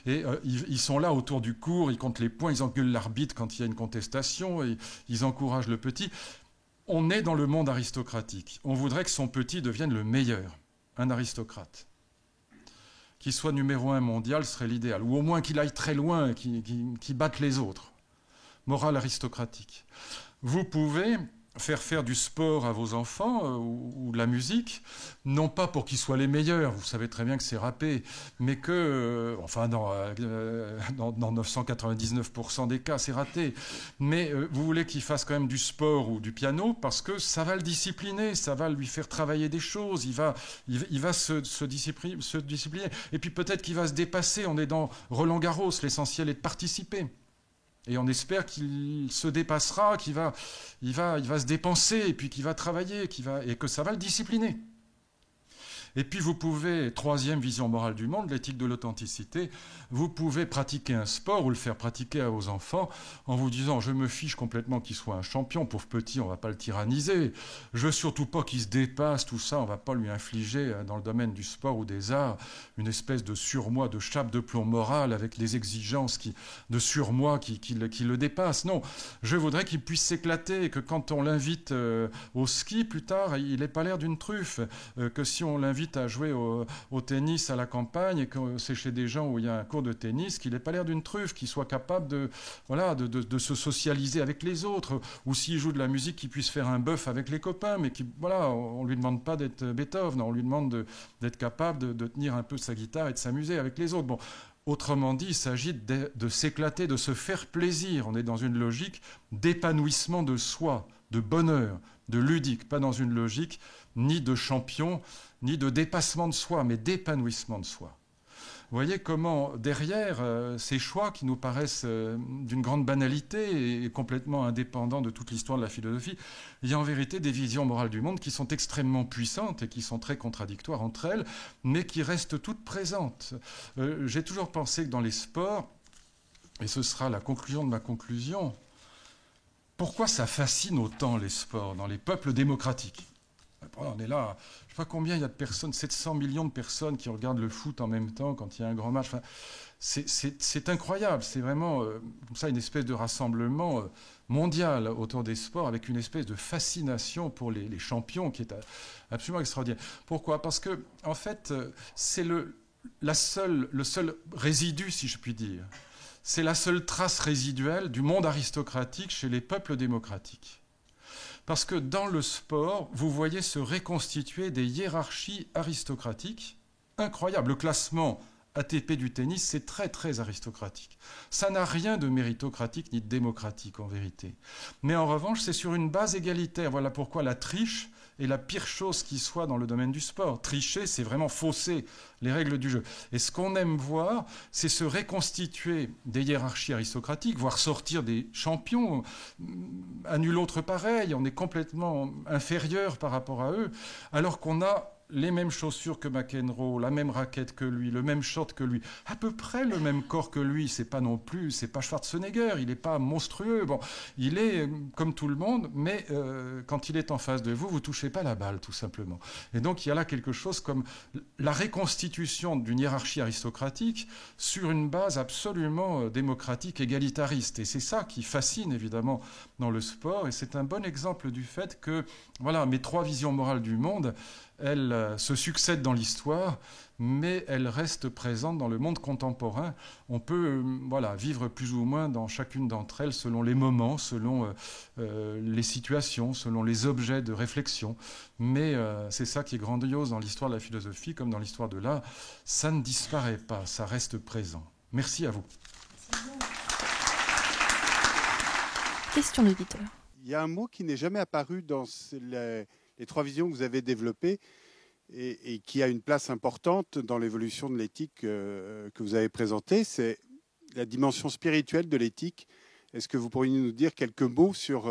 Et ils sont là autour du cours, ils comptent les points, ils engueulent l'arbitre quand il y a une contestation, et ils encouragent le petit. On est dans le monde aristocratique. On voudrait que son petit devienne le meilleur, un aristocrate. Qu'il soit numéro 1 mondial serait l'idéal, ou au moins qu'il aille très loin, qu'il batte les autres. Morale aristocratique. Vous pouvez faire du sport à vos enfants ou de la musique, non pas pour qu'ils soient les meilleurs, vous savez très bien que c'est râpé, mais que, enfin dans 999% des cas, c'est raté, mais vous voulez qu'il fasse quand même du sport ou du piano parce que ça va le discipliner, ça va lui faire travailler des choses, il va se discipliner, et puis peut-être qu'il va se dépasser, on est dans Roland-Garros, l'essentiel est de participer. Et on espère qu'il se dépassera, qu'il va se dépenser, et puis qu'il va travailler, et que ça va le discipliner. Et puis vous pouvez, troisième vision morale du monde, l'éthique de l'authenticité, vous pouvez pratiquer un sport ou le faire pratiquer à vos enfants en vous disant « je me fiche complètement qu'il soit un champion, pauvre petit, on ne va pas le tyranniser, je veux surtout pas qu'il se dépasse, tout ça, on ne va pas lui infliger dans le domaine du sport ou des arts une espèce de surmoi, de chape de plomb moral avec les exigences de surmoi qui le dépassent. Non, je voudrais qu'il puisse s'éclater, que quand on l'invite au ski plus tard, il n'ait pas l'air d'une truffe, que si on l'invite à jouer au tennis à la campagne et que c'est chez des gens où il y a un cours de tennis, qu'il n'ait pas l'air d'une truffe, qu'il soit capable de se socialiser avec les autres, ou s'il joue de la musique, qu'il puisse faire un bœuf avec les copains, mais on ne lui demande pas d'être Beethoven, on lui demande d'être capable de tenir un peu sa guitare et de s'amuser avec les autres. Bon, autrement dit, il s'agit de s'éclater, de se faire plaisir. On est dans une logique d'épanouissement de soi, de bonheur, de ludique, pas dans une logique ni de champion, ni de dépassement de soi, mais d'épanouissement de soi. Vous voyez comment, derrière ces choix qui nous paraissent d'une grande banalité et complètement indépendants de toute l'histoire de la philosophie, il y a en vérité des visions morales du monde qui sont extrêmement puissantes et qui sont très contradictoires entre elles, mais qui restent toutes présentes. J'ai toujours pensé que dans les sports, et ce sera la conclusion de ma conclusion, pourquoi ça fascine autant les sports dans les peuples démocratiques ? On est là, je ne sais pas combien il y a de personnes, 700 millions de personnes qui regardent le foot en même temps quand il y a un grand match. Enfin, c'est incroyable, c'est vraiment comme ça une espèce de rassemblement mondial autour des sports avec une espèce de fascination pour les champions qui est absolument extraordinaire. Pourquoi ? Parce que, en fait, c'est le seul résidu, si je puis dire. C'est la seule trace résiduelle du monde aristocratique chez les peuples démocratiques. Parce que dans le sport, vous voyez se reconstituer des hiérarchies aristocratiques incroyables. Le classement ATP du tennis, c'est très très aristocratique. Ça n'a rien de méritocratique ni de démocratique en vérité. Mais en revanche, c'est sur une base égalitaire. Voilà pourquoi la triche est la pire chose qui soit dans le domaine du sport. Tricher, c'est vraiment fausser les règles du jeu. Et ce qu'on aime voir, c'est se reconstituer des hiérarchies aristocratiques, voire sortir des champions. À nul autre pareil, on est complètement inférieur par rapport à eux, alors qu'on a les mêmes chaussures que McEnroe, la même raquette que lui, le même short que lui, à peu près le même corps que lui. C'est pas Schwarzenegger, il n'est pas monstrueux. Bon, il est comme tout le monde, mais quand il est en face de vous, vous touchez pas la balle, tout simplement. Et donc il y a là quelque chose comme la reconstitution d'une hiérarchie aristocratique sur une base absolument démocratique, égalitariste. Et c'est ça qui fascine évidemment dans le sport. Et c'est un bon exemple du fait que, voilà, mes 3 visions morales du monde, elle se succède dans l'histoire, mais elle reste présente dans le monde contemporain. On peut vivre plus ou moins dans chacune d'entre elles selon les moments, selon les situations, selon les objets de réflexion. Mais c'est ça qui est grandiose dans l'histoire de la philosophie, comme dans l'histoire de l'art. Ça ne disparaît pas, ça reste présent. Merci à vous. Question d'auditeur. Il y a un mot qui n'est jamais apparu dans les 3 visions que vous avez développées et qui a une place importante dans l'évolution de l'éthique que vous avez présentée, c'est la dimension spirituelle de l'éthique. Est-ce que vous pourriez nous dire quelques mots sur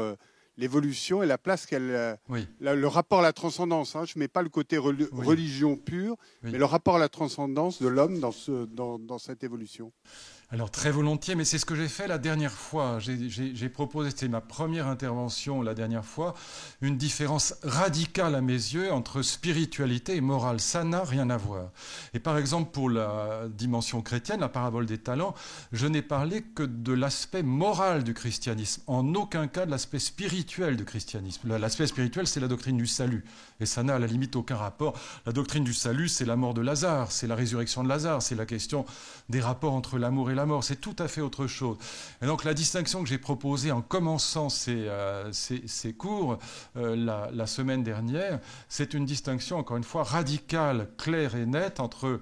l'évolution et la place qu'elle... Oui. Le rapport à la transcendance, hein, je ne mets pas le côté religion pure, mais le rapport à la transcendance de l'homme dans cette évolution. Alors très volontiers, mais c'est ce que j'ai fait la dernière fois. J'ai proposé, c'était ma première intervention la dernière fois, une différence radicale à mes yeux entre spiritualité et morale. Ça n'a rien à voir. Et par exemple, pour la dimension chrétienne, la parabole des talents, je n'ai parlé que de l'aspect moral du christianisme, en aucun cas de l'aspect spirituel du christianisme. L'aspect spirituel, c'est la doctrine du salut. Et ça n'a à la limite aucun rapport. La doctrine du salut, c'est la mort de Lazare, c'est la résurrection de Lazare, c'est la question des rapports entre l'amour et la mort. C'est tout à fait autre chose. Et donc la distinction que j'ai proposée en commençant ces cours la semaine dernière, c'est une distinction, encore une fois, radicale, claire et nette entre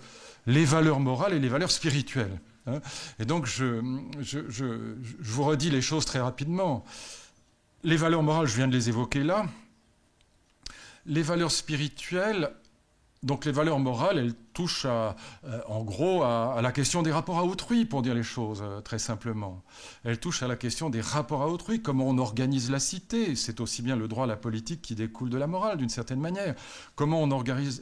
les valeurs morales et les valeurs spirituelles. Et donc je vous redis les choses très rapidement. Les valeurs morales, je viens de les évoquer là. Les valeurs spirituelles, donc les valeurs morales, elles touchent en gros à la question des rapports à autrui, pour dire les choses très simplement. Elles touchent à la question des rapports à autrui, comment on organise la cité. C'est aussi bien le droit à la politique qui découle de la morale, d'une certaine manière. Comment on organise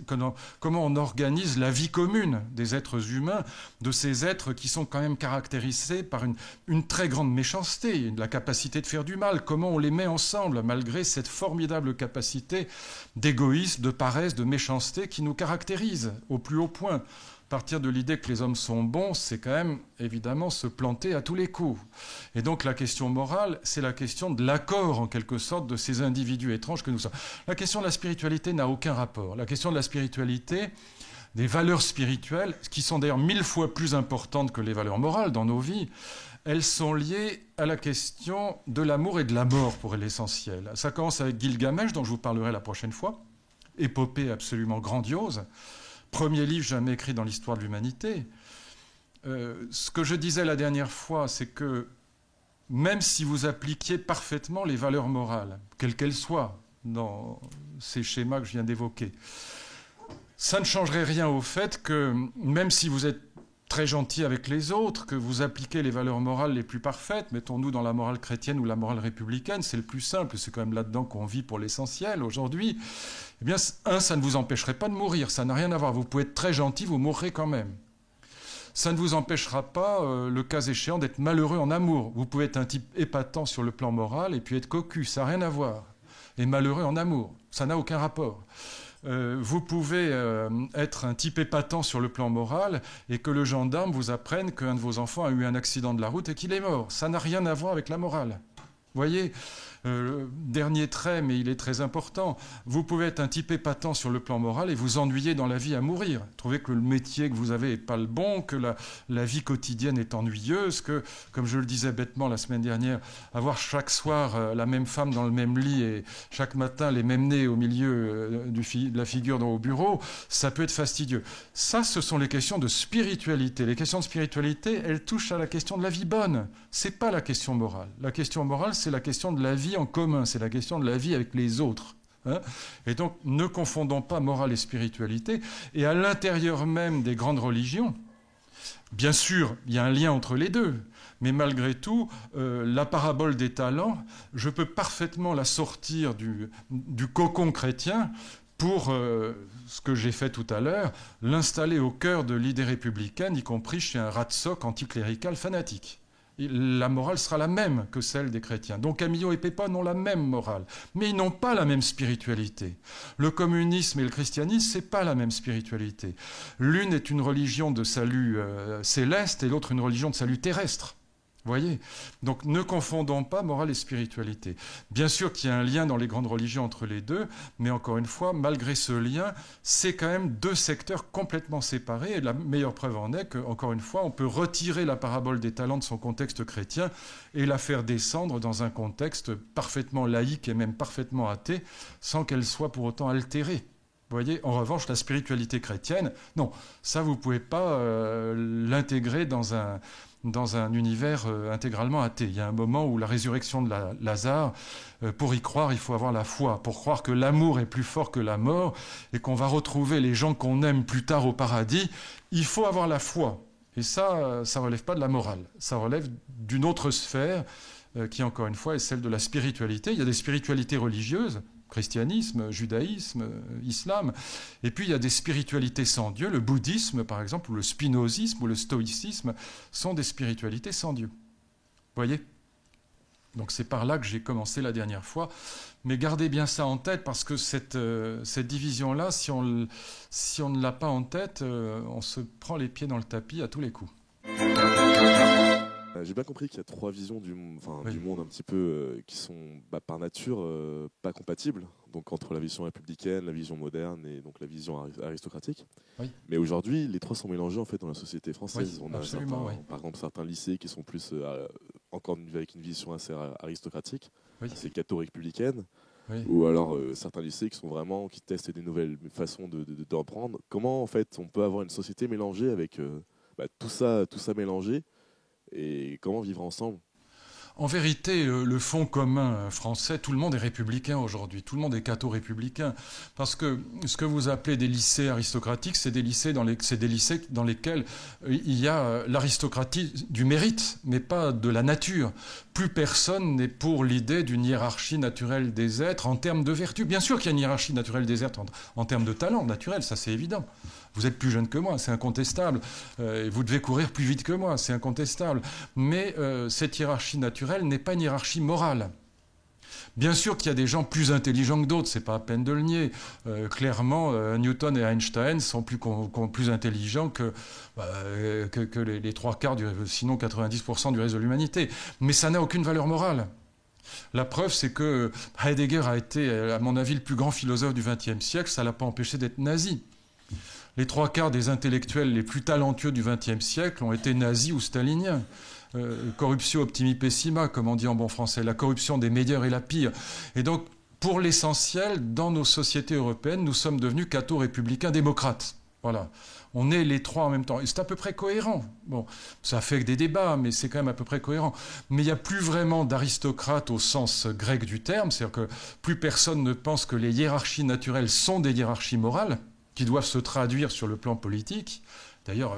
la vie commune des êtres humains, de ces êtres qui sont quand même caractérisés par une très grande méchanceté, la capacité de faire du mal. Comment on les met ensemble, malgré cette formidable capacité d'égoïsme, de paresse, de méchanceté qui nous caractérise au plus haut point. Partir de l'idée que les hommes sont bons, c'est quand même évidemment se planter à tous les coups. Et donc la question morale, c'est la question de l'accord en quelque sorte de ces individus étranges que nous sommes. La question de la spiritualité n'a aucun rapport. La question de la spiritualité, des valeurs spirituelles, qui sont d'ailleurs 1000 fois plus importantes que les valeurs morales dans nos vies, elles sont liées à la question de l'amour et de la mort pour l'essentiel. Ça commence avec Gilgamesh, dont je vous parlerai la prochaine fois, épopée absolument grandiose, premier livre jamais écrit dans l'histoire de l'humanité. Ce que je disais la dernière fois, c'est que même si vous appliquiez parfaitement les valeurs morales, quelles qu'elles soient, dans ces schémas que je viens d'évoquer, ça ne changerait rien au fait que même si vous êtes très gentil avec les autres, que vous appliquez les valeurs morales les plus parfaites, mettons-nous dans la morale chrétienne ou la morale républicaine, c'est le plus simple, c'est quand même là-dedans qu'on vit pour l'essentiel aujourd'hui, eh bien, ça ne vous empêcherait pas de mourir, ça n'a rien à voir. Vous pouvez être très gentil, vous mourrez quand même. Ça ne vous empêchera pas, le cas échéant, d'être malheureux en amour. Vous pouvez être un type épatant sur le plan moral et puis être cocu, ça n'a rien à voir. Et malheureux en amour, ça n'a aucun rapport. Vous pouvez être un type épatant sur le plan moral et que le gendarme vous apprenne qu'un de vos enfants a eu un accident de la route et qu'il est mort. Ça n'a rien à voir avec la morale. Vous voyez, dernier trait, mais il est très important. Vous pouvez être un type épatant sur le plan moral et vous ennuyer dans la vie à mourir. Trouver que le métier que vous avez n'est pas le bon, que la vie quotidienne est ennuyeuse, que, comme je le disais bêtement la semaine dernière, avoir chaque soir la même femme dans le même lit et chaque matin les mêmes nez au milieu de la figure au bureau, ça peut être fastidieux. Ça, ce sont les questions de spiritualité. Les questions de spiritualité, elles touchent à la question de la vie bonne. C'est pas la question morale. La question morale, c'est la question de la vie en commun, c'est la question de la vie avec les autres. Et donc, ne confondons pas morale et spiritualité. Et à l'intérieur même des grandes religions, bien sûr, il y a un lien entre les deux. Mais malgré tout, la parabole des talents, je peux parfaitement la sortir du cocon chrétien pour, ce que j'ai fait tout à l'heure, l'installer au cœur de l'idée républicaine, y compris chez un ratsoc anticlérical fanatique. La morale sera la même que celle des chrétiens. Donc Camillo et Pépin ont la même morale, mais ils n'ont pas la même spiritualité. Le communisme et le christianisme, c'est pas la même spiritualité. L'une est une religion de salut céleste et l'autre une religion de salut terrestre. Vous voyez? Donc ne confondons pas morale et spiritualité. Bien sûr qu'il y a un lien dans les grandes religions entre les deux, mais encore une fois, malgré ce lien, c'est quand même deux secteurs complètement séparés. Et la meilleure preuve en est qu'encore une fois, on peut retirer la parabole des talents de son contexte chrétien et la faire descendre dans un contexte parfaitement laïque et même parfaitement athée, sans qu'elle soit pour autant altérée. Vous voyez, en revanche, la spiritualité chrétienne, non, ça vous ne pouvez pas l'intégrer dans un univers intégralement athée. Il y a un moment où la résurrection de Lazare, pour y croire, il faut avoir la foi. Pour croire que l'amour est plus fort que la mort et qu'on va retrouver les gens qu'on aime plus tard au paradis, il faut avoir la foi. Et ça ne relève pas de la morale. Ça relève d'une autre sphère qui, encore une fois, est celle de la spiritualité. Il y a des spiritualités religieuses, christianisme, judaïsme, islam. Et puis il y a des spiritualités sans Dieu. Le bouddhisme, par exemple, ou le spinozisme, ou le stoïcisme, sont des spiritualités sans Dieu. Vous voyez? Donc c'est par là que j'ai commencé la dernière fois. Mais gardez bien ça en tête, parce que cette division-là, si on ne l'a pas en tête, on se prend les pieds dans le tapis à tous les coups. J'ai bien compris qu'il y a trois visions du Oui. monde un petit peu qui sont par nature pas compatibles, donc entre la vision républicaine, la vision moderne et donc la vision aristocratique. Oui. Mais aujourd'hui, les trois sont mélangés en fait dans la société française. Oui, On a absolument, oui. par exemple certains lycées qui sont plus encore avec une vision assez aristocratique, Oui. c'est catho-républicaine. Oui. Ou alors certains lycées qui testent des nouvelles façons d'apprendre. Comment en fait on peut avoir une société mélangée avec tout ça mélangé, et comment vivre ensemble? En vérité, le fond commun français, tout le monde est républicain aujourd'hui, tout le monde est catho-républicain. Parce que ce que vous appelez des lycées aristocratiques, c'est des lycées dans lesquels il y a l'aristocratie du mérite, mais pas de la nature. Plus personne n'est pour l'idée d'une hiérarchie naturelle des êtres en termes de vertu. Bien sûr qu'il y a une hiérarchie naturelle des êtres en termes de talent naturel, ça c'est évident. Vous êtes plus jeune que moi, c'est incontestable. Vous devez courir plus vite que moi, c'est incontestable. Mais cette hiérarchie naturelle n'est pas une hiérarchie morale. Bien sûr qu'il y a des gens plus intelligents que d'autres, c'est pas à peine de le nier. Clairement, Newton et Einstein sont plus intelligents que les trois quarts, sinon 90% du reste de l'humanité. Mais ça n'a aucune valeur morale. La preuve, c'est que Heidegger a été, à mon avis, le plus grand philosophe du XXe siècle, ça ne l'a pas empêché d'être nazi. Les trois quarts des intellectuels les plus talentueux du XXe siècle ont été nazis ou staliniens. Corruptio optimi pessima, comme on dit en bon français. La corruption des meilleurs est la pire. Et donc, pour l'essentiel, dans nos sociétés européennes, nous sommes devenus catho-républicains démocrates. Voilà. On est les trois en même temps. Et c'est à peu près cohérent. Bon, ça fait des débats, mais c'est quand même à peu près cohérent. Mais il n'y a plus vraiment d'aristocrates au sens grec du terme. C'est-à-dire que plus personne ne pense que les hiérarchies naturelles sont des hiérarchies morales qui doivent se traduire sur le plan politique. D'ailleurs,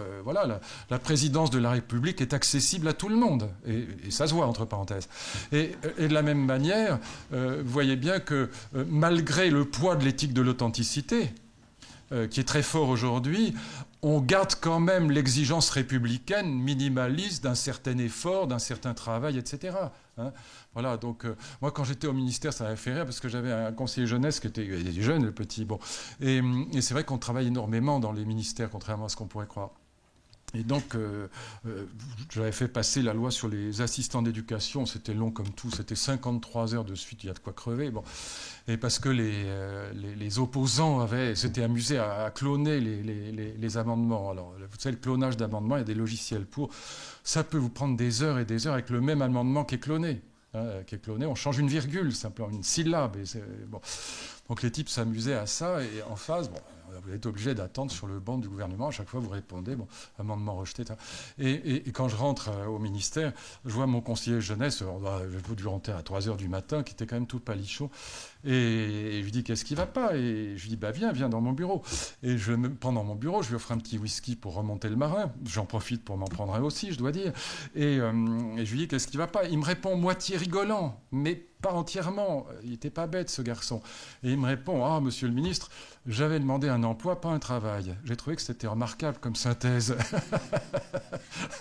la présidence de la République est accessible à tout le monde. Et ça se voit, entre parenthèses. Et de la même manière, vous voyez bien que malgré le poids de l'éthique de l'authenticité, qui est très fort aujourd'hui, on garde quand même l'exigence républicaine minimaliste d'un certain effort, d'un certain travail, etc. Hein, voilà, donc moi quand j'étais au ministère, ça m'avait fait rire parce que j'avais un conseiller jeunesse qui était jeune, le petit. Bon. Et c'est vrai qu'on travaille énormément dans les ministères, contrairement à ce qu'on pourrait croire. Et donc, j'avais fait passer la loi sur les assistants d'éducation. C'était long comme tout. C'était 53 heures de suite. Il y a de quoi crever. Bon. Et parce que les opposants s'étaient amusés à cloner les amendements. Alors, vous savez, le clonage d'amendements, il y a des logiciels pour. Ça peut vous prendre des heures et des heures avec le même amendement qui est cloné. On change une virgule, simplement une syllabe. Bon. Donc les types s'amusaient à ça. Et en face, vous êtes obligé d'attendre sur le banc du gouvernement. À chaque fois, vous répondez, amendement rejeté. Et quand je rentre au ministère, je vois mon conseiller jeunesse, je dû rentrer à 3h du matin, qui était quand même tout palichon. Et je lui dis, qu'est-ce qui ne va pas? Et je lui dis, viens dans mon bureau. Et pendant mon bureau, je lui offre un petit whisky pour remonter le marin. J'en profite pour m'en prendre un aussi, je dois dire. Et je lui dis, qu'est-ce qui ne va pas? Il me répond moitié rigolant, mais pas entièrement. Il n'était pas bête, ce garçon. Et il me répond, monsieur le ministre, j'avais demandé un emploi, pas un travail. J'ai trouvé que c'était remarquable comme synthèse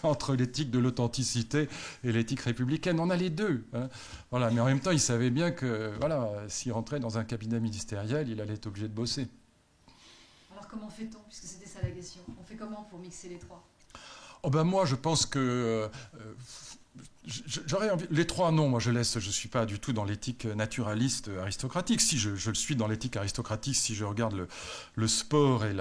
entre l'éthique de l'authenticité et l'éthique républicaine. On a les deux. Hein. Voilà. Mais en même temps, il savait bien que s'il rentrait dans un cabinet ministériel, il allait être obligé de bosser. Alors comment fait-on, puisque c'était ça la question? On fait comment pour mixer les trois? Moi, je pense que J'aurais envie. Les trois, non, moi je laisse. Je suis pas du tout dans l'éthique naturaliste aristocratique. Si je le suis dans l'éthique aristocratique, si je regarde le sport et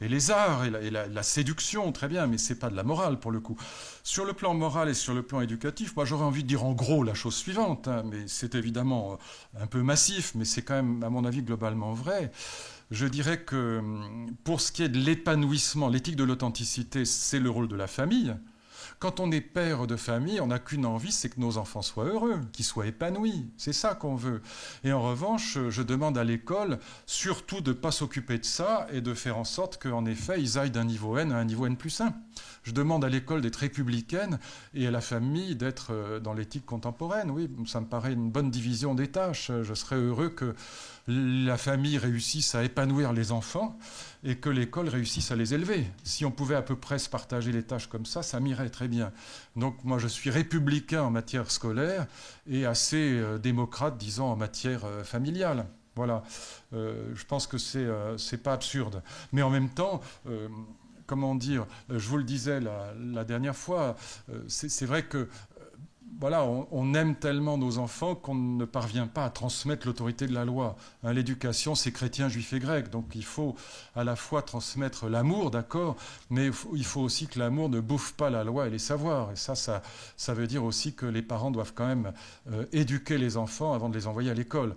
les arts et la séduction, très bien, mais c'est pas de la morale pour le coup. Sur le plan moral et sur le plan éducatif, moi j'aurais envie de dire en gros la chose suivante, hein, mais c'est évidemment un peu massif, mais c'est quand même, à mon avis, globalement vrai. Je dirais que pour ce qui est de l'épanouissement, l'éthique de l'authenticité, c'est le rôle de la famille. Quand on est père de famille, on n'a qu'une envie, c'est que nos enfants soient heureux, qu'ils soient épanouis. C'est ça qu'on veut. Et en revanche, je demande à l'école surtout de ne pas s'occuper de ça et de faire en sorte qu'en effet, ils aillent d'un niveau N à un niveau N+1. Je demande à l'école d'être républicaine et à la famille d'être dans l'éthique contemporaine. Oui, ça me paraît une bonne division des tâches. Je serais heureux que la famille réussisse à épanouir les enfants et que l'école réussisse à les élever. Si on pouvait à peu près se partager les tâches comme ça m'irait très bien. Donc moi je suis républicain en matière scolaire et assez démocrate, disons, en matière familiale. Voilà. Je pense que c'est pas absurde. Mais en même temps... comment dire, je vous le disais la dernière fois, c'est vrai que voilà, on aime tellement nos enfants qu'on ne parvient pas à transmettre l'autorité de la loi. Hein, l'éducation, c'est chrétien, juif et grec. Donc il faut à la fois transmettre l'amour, d'accord, mais il faut aussi que l'amour ne bouffe pas la loi et les savoirs. Et ça veut dire aussi que les parents doivent quand même éduquer les enfants avant de les envoyer à l'école.